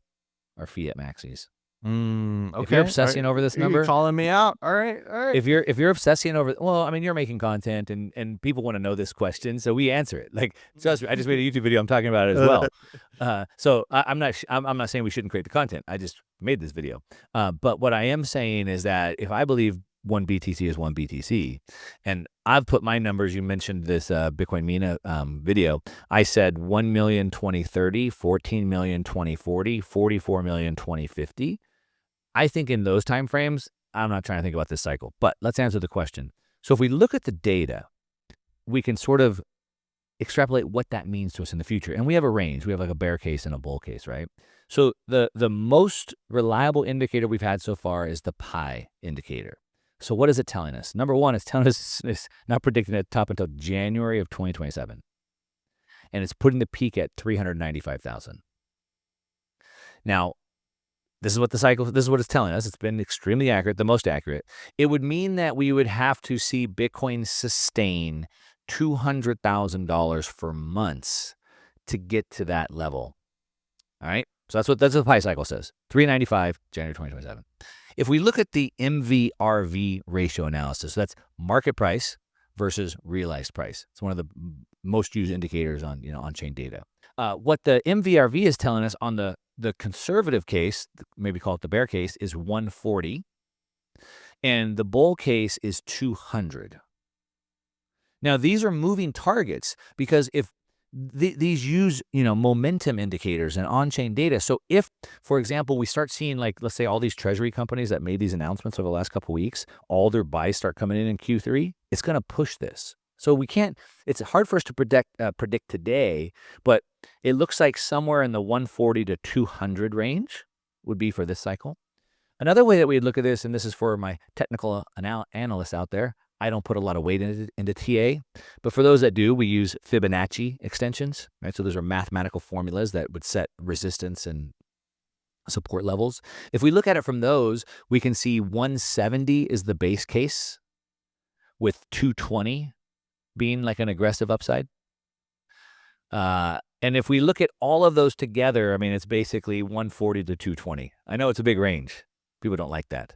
S2: are fiat maxis.
S1: Okay.
S2: If you're obsessing over this number,
S1: you're calling me out. All right.
S2: if you're obsessing over, well, I mean, you're making content and people want to know this question, so we answer it. Like, trust me, I just made a YouTube video. I'm talking about it as well. So I'm not saying we shouldn't create the content. I just made this video. But what I am saying is that if I believe one BTC is one BTC, and I've put my numbers. You mentioned this Bitcoin Mina video. I said 1 million 2030, 14 million 2040, 44 million 2050. I think in those time frames, I'm not trying to think about this cycle, but let's answer the question. So if we look at the data, we can sort of extrapolate what that means to us in the future. And we have a range. We have like a bear case and a bull case, right? So the most reliable indicator we've had so far is the pi indicator. So what is it telling us? Number one, it's telling us it's not predicting a top until January of 2027. And it's putting the peak at 395,000. Now, this is what it's telling us. It's been extremely accurate, the most accurate. It would mean that we would have to see Bitcoin sustain $200,000 for months to get to that level. All right. So that's what the pi cycle says. 395, January 2027. If we look at the MVRV ratio analysis, so that's market price versus realized price. It's one of the most used indicators on on-chain data. What the MVRV is telling us on the conservative case, maybe call it the bear case, is 140, and the bull case is 200. Now, these are moving targets because if these use, momentum indicators and on-chain data. So if, for example, we start seeing, like, let's say all these treasury companies that made these announcements over the last couple of weeks, all their buys start coming in Q3, it's going to push this. So it's hard for us to predict today, but it looks like somewhere in the 140 to 200 range would be for this cycle. Another way that we look at this, and this is for my technical analysts out there, I don't put a lot of weight into TA, but for those that do, we use Fibonacci extensions, right? So those are mathematical formulas that would set resistance and support levels. If we look at it from those, we can see 170 is the base case, with 220 being like an aggressive upside. And if we look at all of those together, I mean, it's basically 140 to 220. I know it's a big range. People don't like that.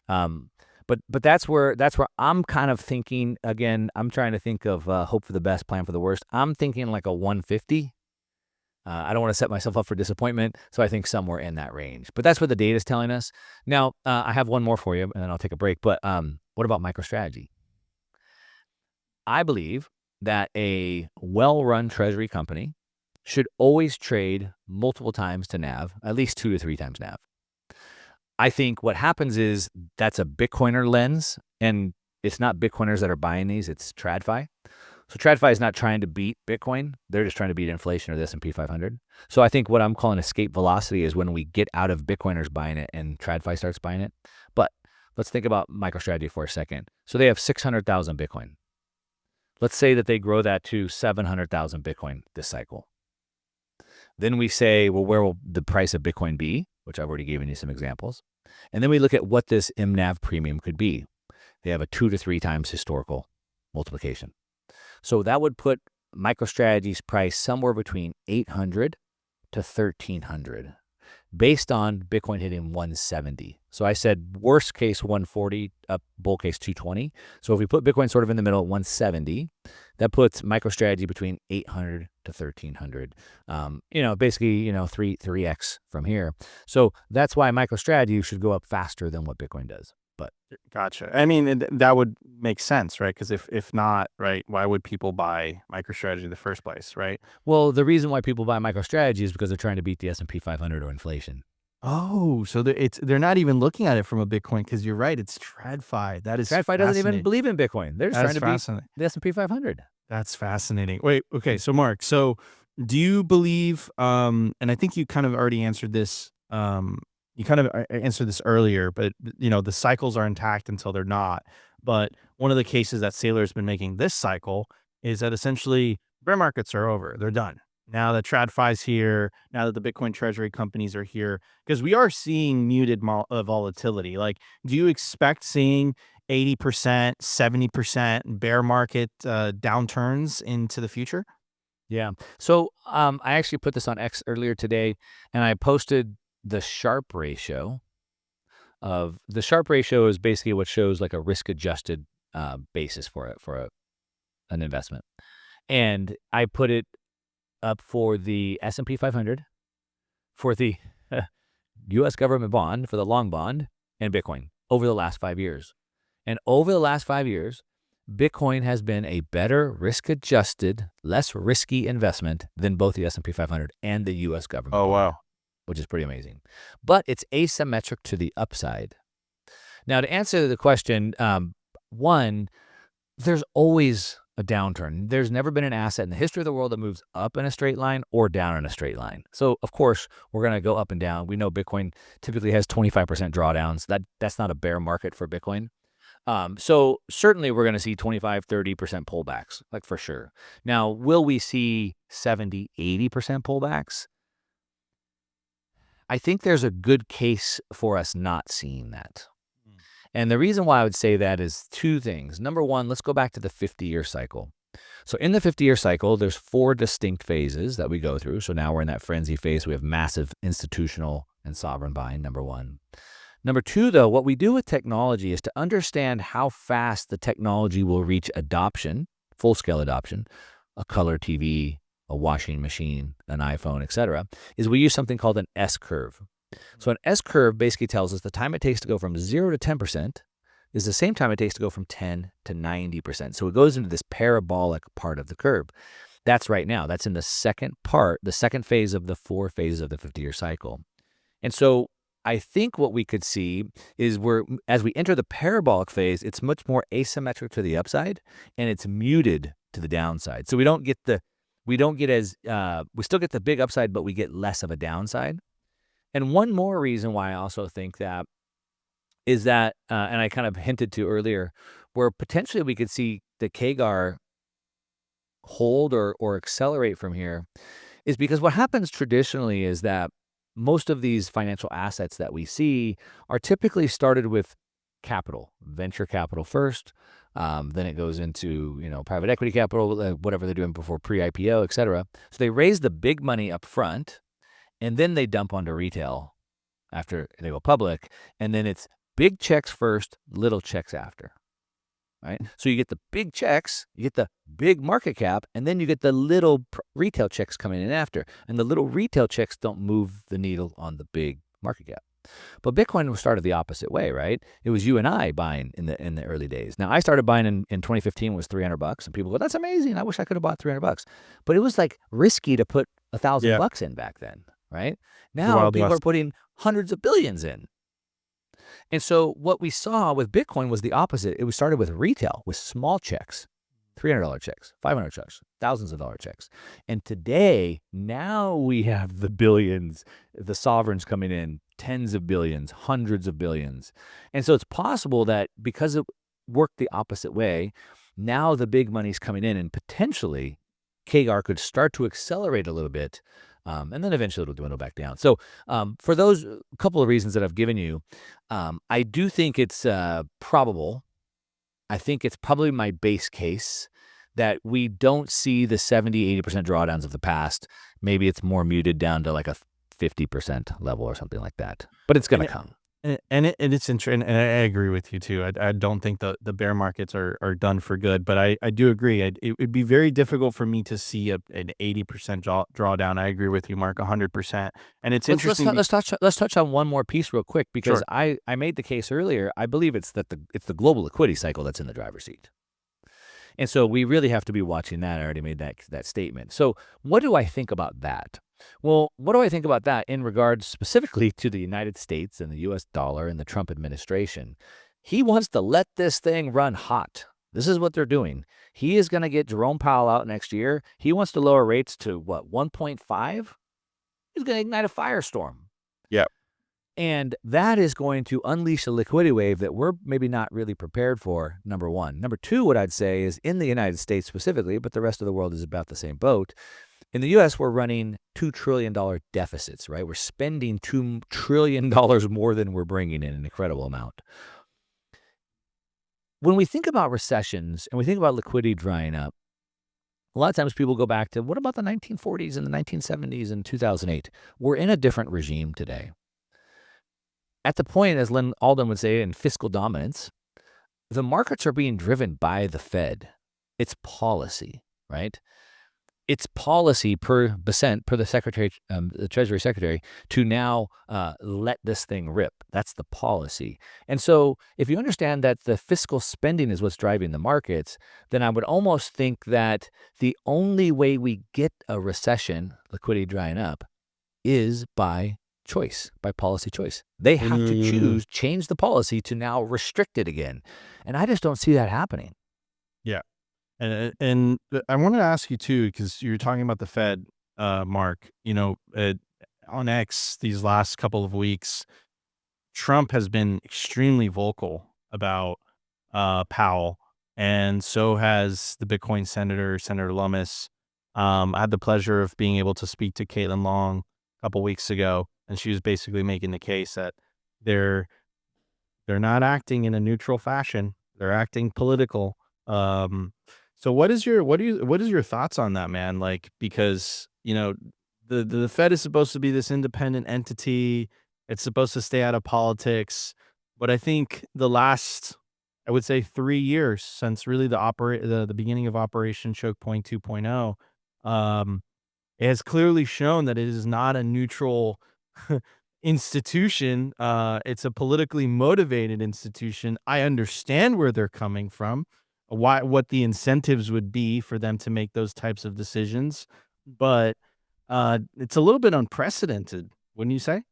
S2: But that's where I'm kind of thinking. Again, I'm trying to think of hope for the best, plan for the worst. I'm thinking like a 150. I don't want to set myself up for disappointment, so I think somewhere in that range. But that's what the data is telling us. Now, I have one more for you, and then I'll take a break. But what about MicroStrategy? I believe that a well-run treasury company should always trade multiple times to NAV, at least 2 to 3 times NAV. I think what happens is that's a Bitcoiner lens, and it's not Bitcoiners that are buying these, it's TradFi. So TradFi is not trying to beat Bitcoin. They're just trying to beat inflation or the S&P 500. So I think what I'm calling escape velocity is when we get out of Bitcoiners buying it and TradFi starts buying it. But let's think about MicroStrategy for a second. So they have 600,000 Bitcoin. Let's say that they grow that to 700,000 Bitcoin this cycle. Then we say, well, where will the price of Bitcoin be? Which I've already given you some examples. And then we look at what this MNAV premium could be. They have a 2 to 3 times historical multiplication. So that would put MicroStrategy's price somewhere between 800 to 1,300 based on Bitcoin hitting 170. So I said worst case 140, bull case 220. So if we put Bitcoin sort of in the middle at 170, that puts MicroStrategy between 800 to 1,300. Basically, 3x from here. So that's why MicroStrategy should go up faster than what Bitcoin does. But
S1: gotcha. I mean, that would make sense, right? Because if not, right, why would people buy MicroStrategy in the first place, right?
S2: Well, the reason why people buy MicroStrategy is because they're trying to beat the S&P 500 or inflation.
S1: Oh, so they're not even looking at it from a Bitcoin because you're right. It's TradFi. That is
S2: TradFi doesn't even
S1: fascinating.
S2: believe in Bitcoin. They're just
S1: That's
S2: trying to beat
S1: fascinating.
S2: the S&P 500.
S1: That's fascinating. Wait, okay. So Mark, so do you believe, and I think you kind of already answered this, you kind of answered this earlier, but the cycles are intact until they're not. But one of the cases that Saylor has been making this cycle is that essentially bear markets are over. They're done. Now that TradFi's here, now that the Bitcoin treasury companies are here, because we are seeing muted volatility. Like, do you expect seeing 80%, 70% bear market downturns into the future?
S2: Yeah. So I actually put this on X earlier today, and I posted the Sharpe ratio. The Sharpe ratio is basically what shows like a risk adjusted basis for an investment, and I put it up for the S&P 500, for the U.S. government bond, for the long bond, and Bitcoin over the last 5 years. And over the last 5 years, Bitcoin has been a better risk-adjusted, less risky investment than both the S&P 500 and the U.S. government
S1: Oh,
S2: bond,
S1: wow.
S2: which is pretty amazing. But it's asymmetric to the upside. Now, to answer the question, one, there's always a downturn. There's never been an asset in the history of the world that moves up in a straight line or down in a straight line. So, of course, we're going to go up and down. We know Bitcoin typically has 25% drawdowns. That's not a bear market for Bitcoin. So certainly we're going to see 25, 30% pullbacks, like for sure. Now, will we see 70, 80% pullbacks? I think there's a good case for us not seeing that. And the reason why I would say that is two things. Number one, let's go back to the 50-year cycle. So in the 50-year cycle, there's 4 distinct phases that we go through. So now we're in that frenzy phase. We have massive institutional and sovereign buying, number one. Number two, though, what we do with technology is to understand how fast the technology will reach adoption, full-scale adoption, a color TV, a washing machine, an iPhone, etc., is we use something called an S-curve. So an S-curve basically tells us the time it takes to go from 0 to 10% is the same time it takes to go from 10 to 90%. So it goes into this parabolic part of the curve. That's right now. That's in the second part, the second phase of the 4 phases of the 50-year cycle. And so I think what we could see is as we enter the parabolic phase, it's much more asymmetric to the upside and it's muted to the downside. So we still get the big upside, but we get less of a downside. And one more reason why I also think that is that, and I kind of hinted to earlier, where potentially we could see the CAGR hold or accelerate from here, is because what happens traditionally is that most of these financial assets that we see are typically started with capital, venture capital first. Then it goes into, private equity capital, whatever they're doing before pre-IPO, et cetera. So they raise the big money up front, and then they dump onto retail after they go public. And then it's big checks first, little checks after, right? So you get the big checks, you get the big market cap, and then you get the little retail checks coming in after. And the little retail checks don't move the needle on the big market cap. But Bitcoin was started the opposite way, right? It was you and I buying in the early days. Now, I started buying in 2015 was $300, and people go, "That's amazing. I wish I could have bought $300." But it was like risky to put $1,000 in back then, right?
S1: The
S2: Now
S1: Wild
S2: people are
S1: West.
S2: putting hundreds of billions in. And so what we saw with Bitcoin was the opposite. It was started with retail, with small checks, $300 checks, $500 checks, thousands of dollar checks. And today, now we have the billions, the sovereigns coming in, tens of billions, hundreds of billions. And so it's possible that because it worked the opposite way, now the big money's coming in and potentially CAGR could start to accelerate a little bit. And then eventually it'll dwindle back down. So for those couple of reasons that I've given you, I do think it's probable. I think it's probably my base case that we don't see the 70, 80% drawdowns of the past. Maybe it's more muted down to like a 50% level or something like that. But it's going to come.
S1: And it's interesting, and I agree with you too. I don't think the bear markets are done for good, but I do agree. It would be very difficult for me to see an 80% drawdown. I agree with you, Mark, 100%. And it's interesting.
S2: Let's touch on one more piece real quick, because
S1: Sure.
S2: I made the case earlier. I believe it's the global liquidity cycle that's in the driver's seat. And so we really have to be watching that. I already made that statement. So what do I think about that? Well, what do I think about that in regards specifically to the United States and the US dollar and the Trump administration? He wants to let this thing run hot. This is what they're doing. He is going to get Jerome Powell out next year. He wants to lower rates to what, 1.5? He's going to ignite a firestorm.
S1: Yeah.
S2: And that is going to unleash a liquidity wave that we're maybe not really prepared for, number one. Number two, what I'd say is in the United States specifically, but the rest of the world is about the same boat. In the U.S., we're running $2 trillion deficits, right? We're spending $2 trillion more than we're bringing in, an incredible amount. When we think about recessions and we think about liquidity drying up, a lot of times people go back to, what about the 1940s and the 1970s and 2008? We're in a different regime today. At the point, as Ledn would say, in fiscal dominance, the markets are being driven by the Fed. It's policy, right? It's policy per the secretary, the Treasury Secretary, to now let this thing rip. That's the policy. And so if you understand that the fiscal spending is what's driving the markets, then I would almost think that the only way we get a recession, liquidity drying up, is by choice, by policy choice. They have to change the policy to now restrict it again. And I just don't see that happening.
S1: Yeah. And I want to ask you too, because you're talking about the Fed, Mark, on X these last couple of weeks, Trump has been extremely vocal about Powell, and so has the Bitcoin Senator Lummis. I had the pleasure of being able to speak to Caitlin Long a couple weeks ago, and she was basically making the case that they're not acting in a neutral fashion; they're acting political. So what is your thoughts on that, man? Like, because, the Fed is supposed to be this independent entity. It's supposed to stay out of politics. But I think the last, I would say 3 years since really the beginning of Operation Choke Point 2.0, it has clearly shown that it is not a neutral institution. It's a politically motivated institution. I understand where they're coming from, what the incentives would be for them to make those types of decisions, but it's a little bit unprecedented, wouldn't you say?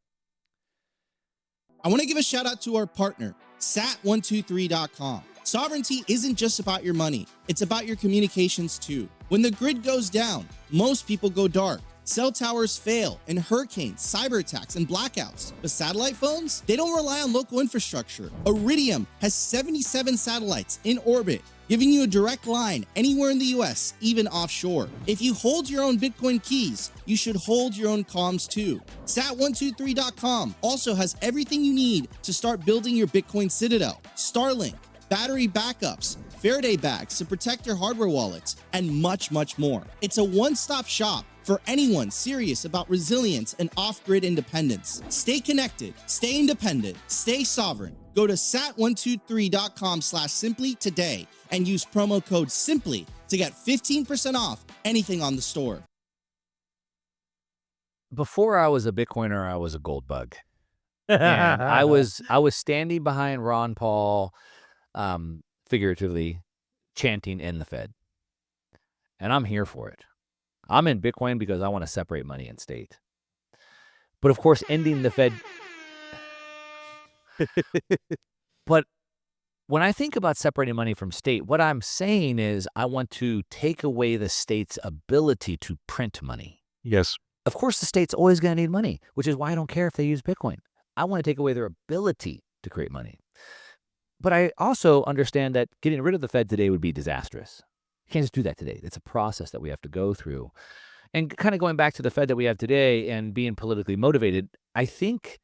S4: I want to give a shout out to our partner, Sat123.com. Sovereignty isn't just about your money, it's about your communications too. When the grid goes down, most people go dark. Cell towers fail in hurricanes, cyber attacks, and blackouts. But satellite phones, they don't rely on local infrastructure. Iridium has 77 satellites in orbit, giving you a direct line anywhere in the US, even offshore. If you hold your own Bitcoin keys, you should hold your own comms too. Sat123.com also has everything you need to start building your Bitcoin citadel. Starlink, battery backups, Faraday bags to protect your hardware wallets, and much, much more. It's a one-stop shop for anyone serious about resilience and off-grid independence. Stay connected, stay independent, stay sovereign. Go to sat123.com/simply today and use promo code SIMPLY to get 15% off anything on the store.
S2: Before I was a Bitcoiner, I was a gold bug. And I was standing behind Ron Paul, figuratively chanting "in the Fed." And I'm here for it. I'm in Bitcoin because I want to separate money and state. But of course, ending the Fed. But when I think about separating money from state, what I'm saying is I want to take away the state's ability to print money.
S1: Yes.
S2: Of course, the state's always going to need money, which is why I don't care if they use Bitcoin. I want to take away their ability to create money. But I also understand that getting rid of the Fed today would be disastrous. You can't just do that today. It's a process that we have to go through. And kind of going back to the Fed that we have today and being politically motivated, I think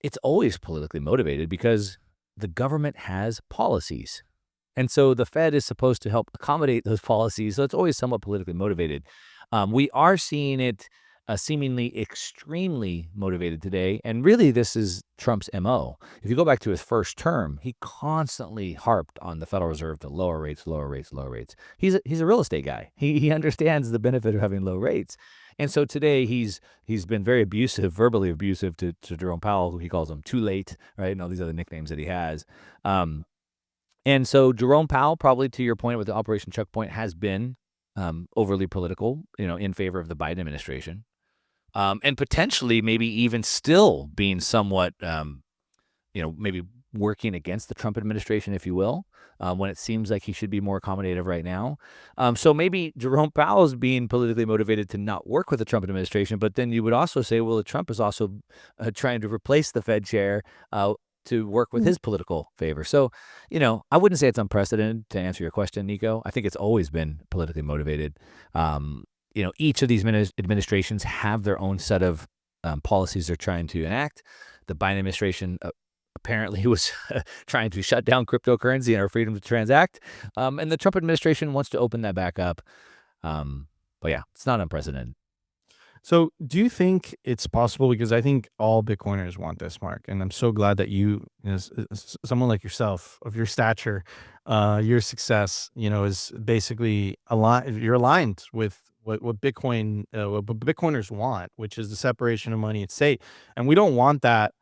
S2: it's always politically motivated because the government has policies. And so the Fed is supposed to help accommodate those policies. So it's always somewhat politically motivated. We are seeing it seemingly extremely motivated today. And really, this is Trump's MO. If you go back to his first term, he constantly harped on the Federal Reserve to lower rates, lower rates, lower rates. He's a real estate guy. He understands the benefit of having low rates. And so today he's been very abusive, verbally abusive to Jerome Powell, who he calls him too late, right? And all these other nicknames that he has. And And so Jerome Powell, probably to your point with the Operation Choke Point, has been overly political, in favor of the Biden administration, and potentially maybe even still being somewhat, maybe working against the Trump administration, if you will, when it seems like he should be more accommodative right now. So maybe Jerome Powell is being politically motivated to not work with the Trump administration, but then you would also say, well, Trump is also trying to replace the Fed chair to work with his political favor. So, I wouldn't say it's unprecedented to answer your question, Nico. I think it's always been politically motivated. Each of these administrations have their own set of policies they're trying to enact. The Biden administration apparently was trying to shut down cryptocurrency and our freedom to transact. And the Trump administration wants to open that back up. But yeah, it's not unprecedented.
S1: So, do you think it's possible? Because I think all Bitcoiners want this, Mark, and I'm so glad that someone like yourself, of your stature, your success, is basically aligned. You're aligned with what Bitcoiners want, which is the separation of money and state. And we don't want that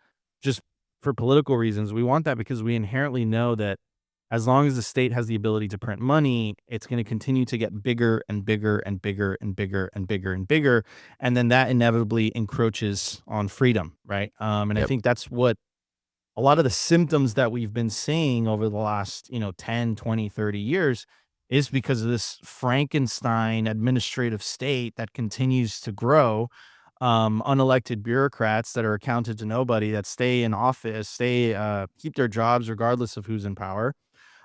S1: just for political reasons. We want that because we inherently know that as long as the state has the ability to print money, it's going to continue to get bigger and bigger and bigger and bigger and bigger and bigger. And then that inevitably encroaches on freedom, right? And I
S2: Yep.
S1: think that's what a lot of the symptoms that we've been seeing over the last, 10, 20, 30 years is because of this Frankenstein administrative state that continues to grow. Unelected bureaucrats that are accounted to nobody, that stay in office, keep their jobs regardless of who's in power.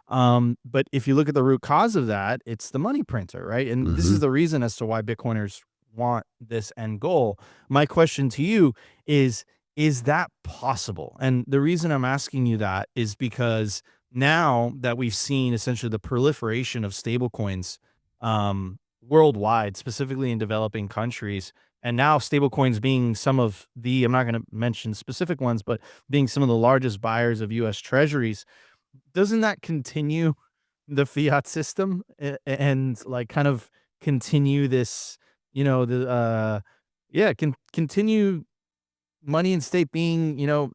S1: But if you look at the root cause of that, it's the money printer, right? And this is the reason as to why Bitcoiners want this end goal. My question to you is that possible? And the reason I'm asking you that is because now that we've seen essentially the proliferation of stablecoins worldwide, specifically in developing countries, and now stablecoins being I'm not going to mention specific ones, but being some of the largest buyers of US Treasuries, doesn't that continue the fiat system and like kind of continue this, continue money and state being,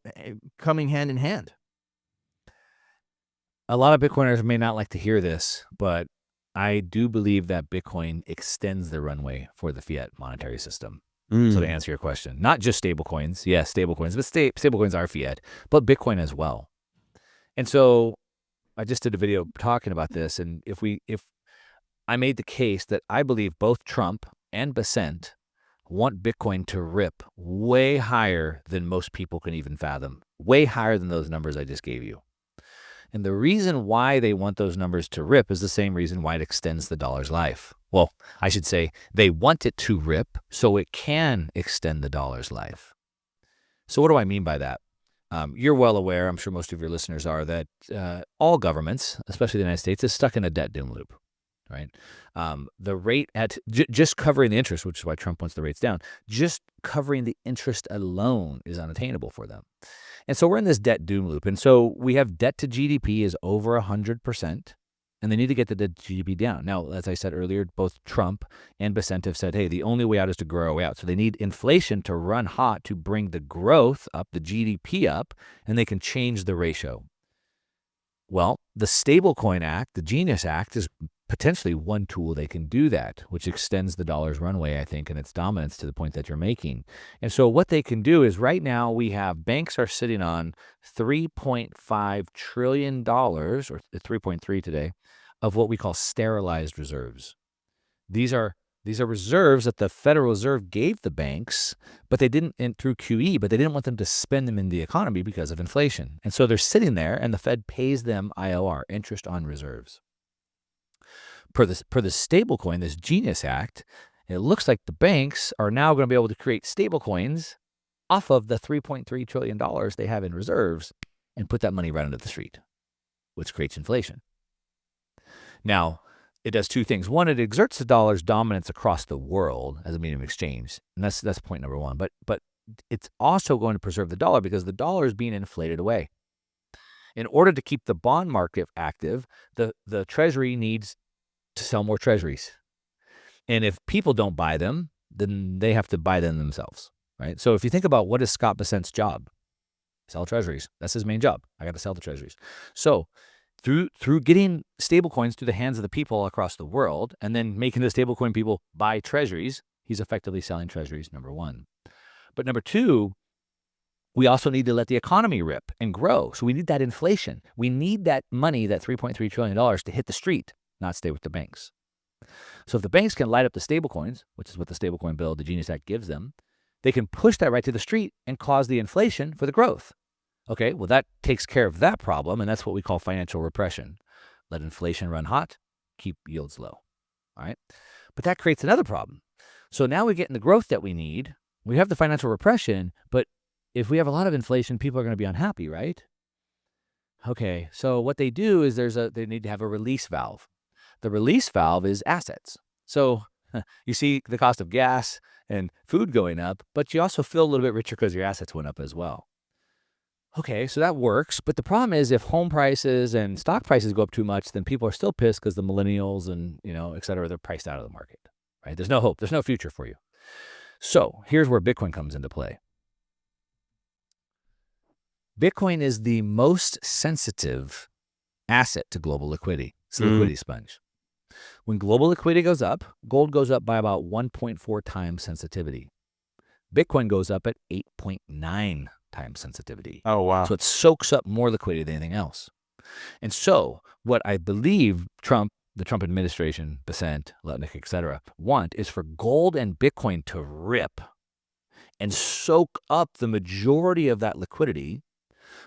S1: coming hand in hand?
S2: A lot of Bitcoiners may not like to hear this, but I do believe that Bitcoin extends the runway for the fiat monetary system. So to answer your question, not just stablecoins, yes, stablecoins, but stablecoins are fiat, but Bitcoin as well. And so I just did a video talking about this, and if I made the case that I believe both Trump and Besant want Bitcoin to rip way higher than most people can even fathom, way higher than those numbers I just gave you. And the reason why they want those numbers to rip is the same reason why it extends the dollar's life. Well, I should say they want it to rip so it can extend the dollar's life. So what do I mean by that? You're well aware, I'm sure most of your listeners are, that all governments, especially the United States, is stuck in a debt doom loop, right? The rate at just covering the interest, which is why Trump wants the rates down, just covering the interest alone is unattainable for them. And so we're in this debt doom loop. And so we have debt to GDP is over 100%, and they need to get the debt to GDP down. Now, as I said earlier, both Trump and Besant have said, hey, the only way out is to grow our way out. So they need inflation to run hot to bring the growth up, the GDP up, and they can change the ratio. Well, the Stablecoin Act, the Genius Act, is potentially one tool they can do that, which extends the dollar's runway, I think, and its dominance to the point that you're making. And so what they can do is right now we have banks are sitting on $3.5 trillion, or 3.3 today, of what we call sterilized reserves. These are reserves that the Federal Reserve gave the banks, but they didn't, through QE, but they didn't want them to spend them in the economy because of inflation. And so they're sitting there, and the Fed pays them IOR, interest on reserves. Per the stablecoin, this Genius Act, it looks like the banks are now going to be able to create stablecoins off of the $3.3 trillion they have in reserves and put that money right into the street, which creates inflation. Now, it does two things. One, it exerts the dollar's dominance across the world as a medium of exchange, and that's point number one. But it's also going to preserve the dollar because the dollar is being inflated away. In order to keep the bond market active, the Treasury needs to sell more Treasuries. And if people don't buy them, then they have to buy them themselves, right? So if you think about what is Scott Besant's job, sell Treasuries. That's his main job. I got to sell the Treasuries. So through getting stablecoins to the hands of the people across the world and then making the stablecoin people buy treasuries, he's effectively selling treasuries, number one. But number two, we also need to let the economy rip and grow. So we need that inflation. We need that money, that $3.3 trillion, to hit the street, not stay with the banks. So if the banks can light up the stablecoins, which is what the stablecoin bill, the Genius Act, gives them, they can push that right to the street and cause the inflation for the growth. Okay, well, that takes care of that problem, and that's what we call financial repression. Let inflation run hot, keep yields low. All right, but that creates another problem. So now we're getting the growth that we need. We have the financial repression, but if we have a lot of inflation, people are going to be unhappy, right? Okay, so what they do is they need to have a release valve. The release valve is assets. So you see the cost of gas and food going up, but you also feel a little bit richer because your assets went up as well. Okay, so that works, but the problem is if home prices and stock prices go up too much, then people are still pissed because the millennials and, et cetera, they're priced out of the market, right? There's no hope. There's no future for you. So here's where Bitcoin comes into play. Bitcoin is the most sensitive asset to global liquidity. It's a liquidity sponge. When global liquidity goes up, gold goes up by about 1.4 times sensitivity. Bitcoin goes up at 8.9 times sensitivity.
S1: Oh, wow.
S2: So it soaks up more liquidity than anything else. And so what I believe the Trump administration, Bessent, Ledn, et cetera, want is for gold and Bitcoin to rip and soak up the majority of that liquidity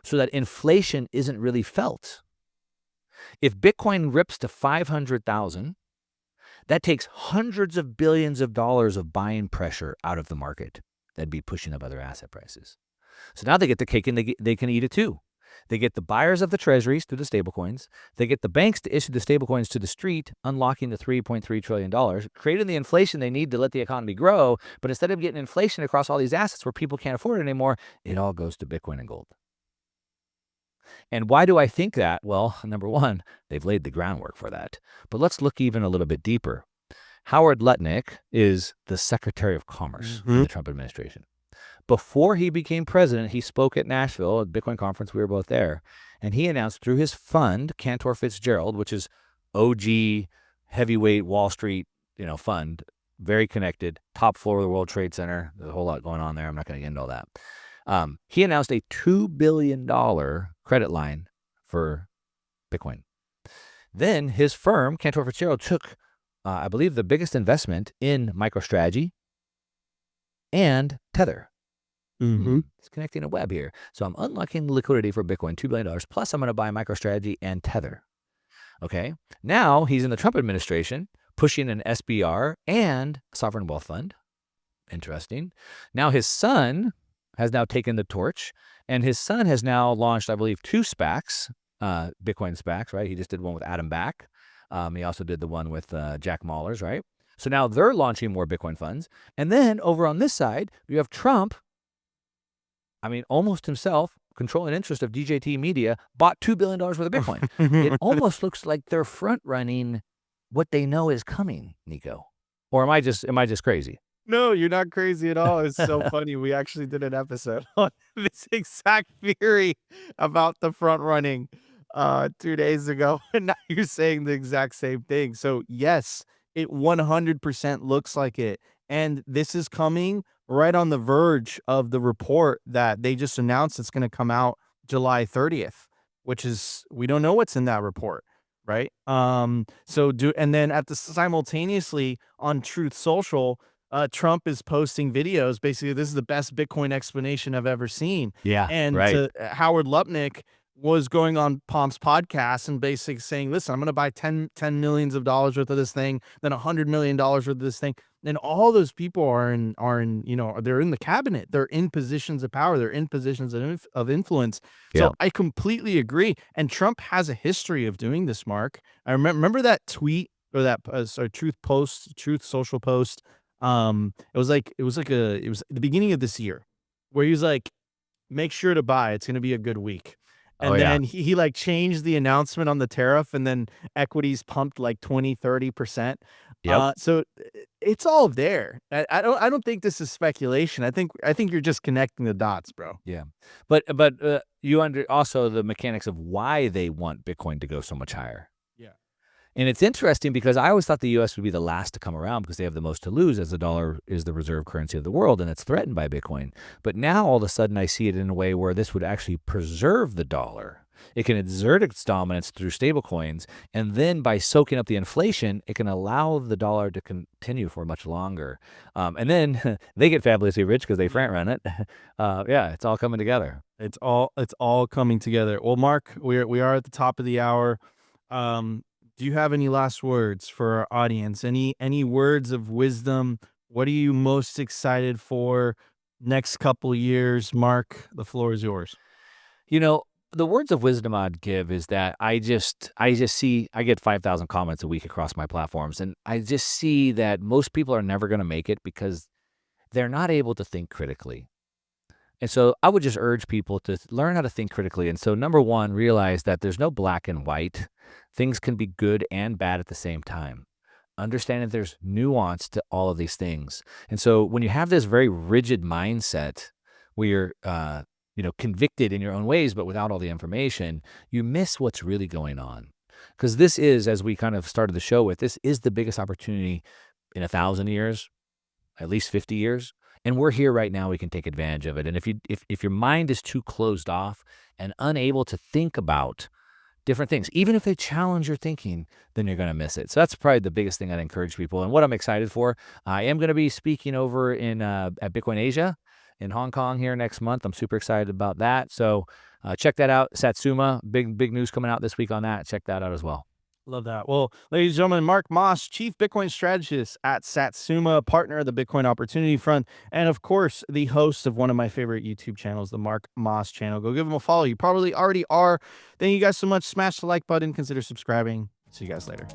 S2: so that inflation isn't really felt. If Bitcoin rips to 500,000, that takes hundreds of billions of dollars of buying pressure out of the market. That'd be pushing up other asset prices. So now they get the cake and they can eat it too. They get the buyers of the treasuries through the stablecoins. They get the banks to issue the stablecoins to the street, unlocking the $3.3 trillion, creating the inflation they need to let the economy grow. But instead of getting inflation across all these assets where people can't afford it anymore, it all goes to Bitcoin and gold. And why do I think that? Well, number one, they've laid the groundwork for that. But let's look even a little bit deeper. Howard Lutnick is the Secretary of Commerce in the Trump administration. Before he became president, he spoke at Nashville at the Bitcoin conference. We were both there. And he announced through his fund, Cantor Fitzgerald, which is OG heavyweight Wall Street, fund, very connected, top floor of the World Trade Center. There's a whole lot going on there. I'm not going to get into all that. He announced a $2 billion credit line for Bitcoin. Then his firm, Cantor Fitzgerald, took, I believe, the biggest investment in MicroStrategy and Tether. It's connecting a web here. So I'm unlocking the liquidity for Bitcoin, $2 billion, plus I'm going to buy MicroStrategy and Tether. Okay. Now he's in the Trump administration pushing an SBR and a sovereign wealth fund. Interesting. Now his son has now taken the torch, and his son has now launched, I believe, 2 SPACs, Bitcoin SPACs, right? He just did one with Adam Back. He also did the one with Jack Mallers, right? So now they're launching more Bitcoin funds. And then over on this side, you have Trump, almost himself, controlling interest of DJT Media, bought $2 billion worth of Bitcoin. It almost looks like they're front running what they know is coming, Nico. Or am I just crazy?
S1: No, you're not crazy at all. It's so funny. We actually did an episode on this exact theory about the front running 2 days ago. And now you're saying the exact same thing. So yes, it 100% looks like it. And this is coming right on the verge of the report that they just announced it's going to come out July 30th, which is, we don't know what's in that report, right? And then simultaneously on Truth Social, Trump is posting videos. Basically, this is the best Bitcoin explanation I've ever seen.
S2: Yeah,
S1: and
S2: right.
S1: Howard Lutnick was going on Pomp's podcast and basically saying, listen, I'm going to buy 10 millions of dollars worth of this thing, then $100 million worth of this thing. And all those people are in, they're in the cabinet. They're in positions of power. They're in positions of influence. So
S2: Yeah.
S1: I completely agree. And Trump has a history of doing this, Mark. I remember that tweet or that Truth Social post. It was the beginning of this year where he was like, make sure to buy. It's going to be a good week. And then he changed the announcement on the tariff, and then equities pumped like 20, 30%.
S2: Yep.
S1: So it's all there. I don't think this is speculation. I think you're just connecting the dots, bro.
S2: Yeah. But you also the mechanics of why they want Bitcoin to go so much higher.
S1: Yeah.
S2: And it's interesting because I always thought the US would be the last to come around because they have the most to lose, as the dollar is the reserve currency of the world and it's threatened by Bitcoin. But now all of a sudden I see it in a way where this would actually preserve the dollar. It can exert its dominance through stablecoins, and then by soaking up the inflation, it can allow the dollar to continue for much longer. And then they get fabulously rich because they front run it. Yeah, it's all coming together.
S1: It's all coming together. Well, Mark, we are at the top of the hour. Do you have any last words for our audience? Any words of wisdom? What are you most excited for next couple years? Mark, the floor is yours.
S2: You know, the words of wisdom I'd give is that I just see, I get 5,000 comments a week across my platforms, and I just see that most people are never going to make it because they're not able to think critically. And so I would just urge people to learn how to think critically. And so number one, realize that there's no black and white. Things can be good and bad at the same time. Understand that there's nuance to all of these things. And so when you have this very rigid mindset where you're, convicted in your own ways, but without all the information, you miss what's really going on. Because this is, as we kind of started the show with, this is the biggest opportunity in 1,000 years, at least 50 years. And we're here right now. We can take advantage of it. And if your mind is too closed off and unable to think about different things, even if they challenge your thinking, then you're going to miss it. So that's probably the biggest thing I'd encourage people. And what I'm excited for, I am going to be speaking over in at Bitcoin Asia in Hong Kong here next month. I'm super excited about that. So check that out. Satsuma, big news coming out this week on that. Check that out as well.
S1: Love that. Well, ladies and gentlemen, Mark Moss, Chief Bitcoin Strategist at Satsuma, partner of the Bitcoin Opportunity Fund, and of course, the host of one of my favorite YouTube channels, the Mark Moss channel. Go give him a follow. You probably already are. Thank you guys so much. Smash the like button. Consider subscribing. See you guys later.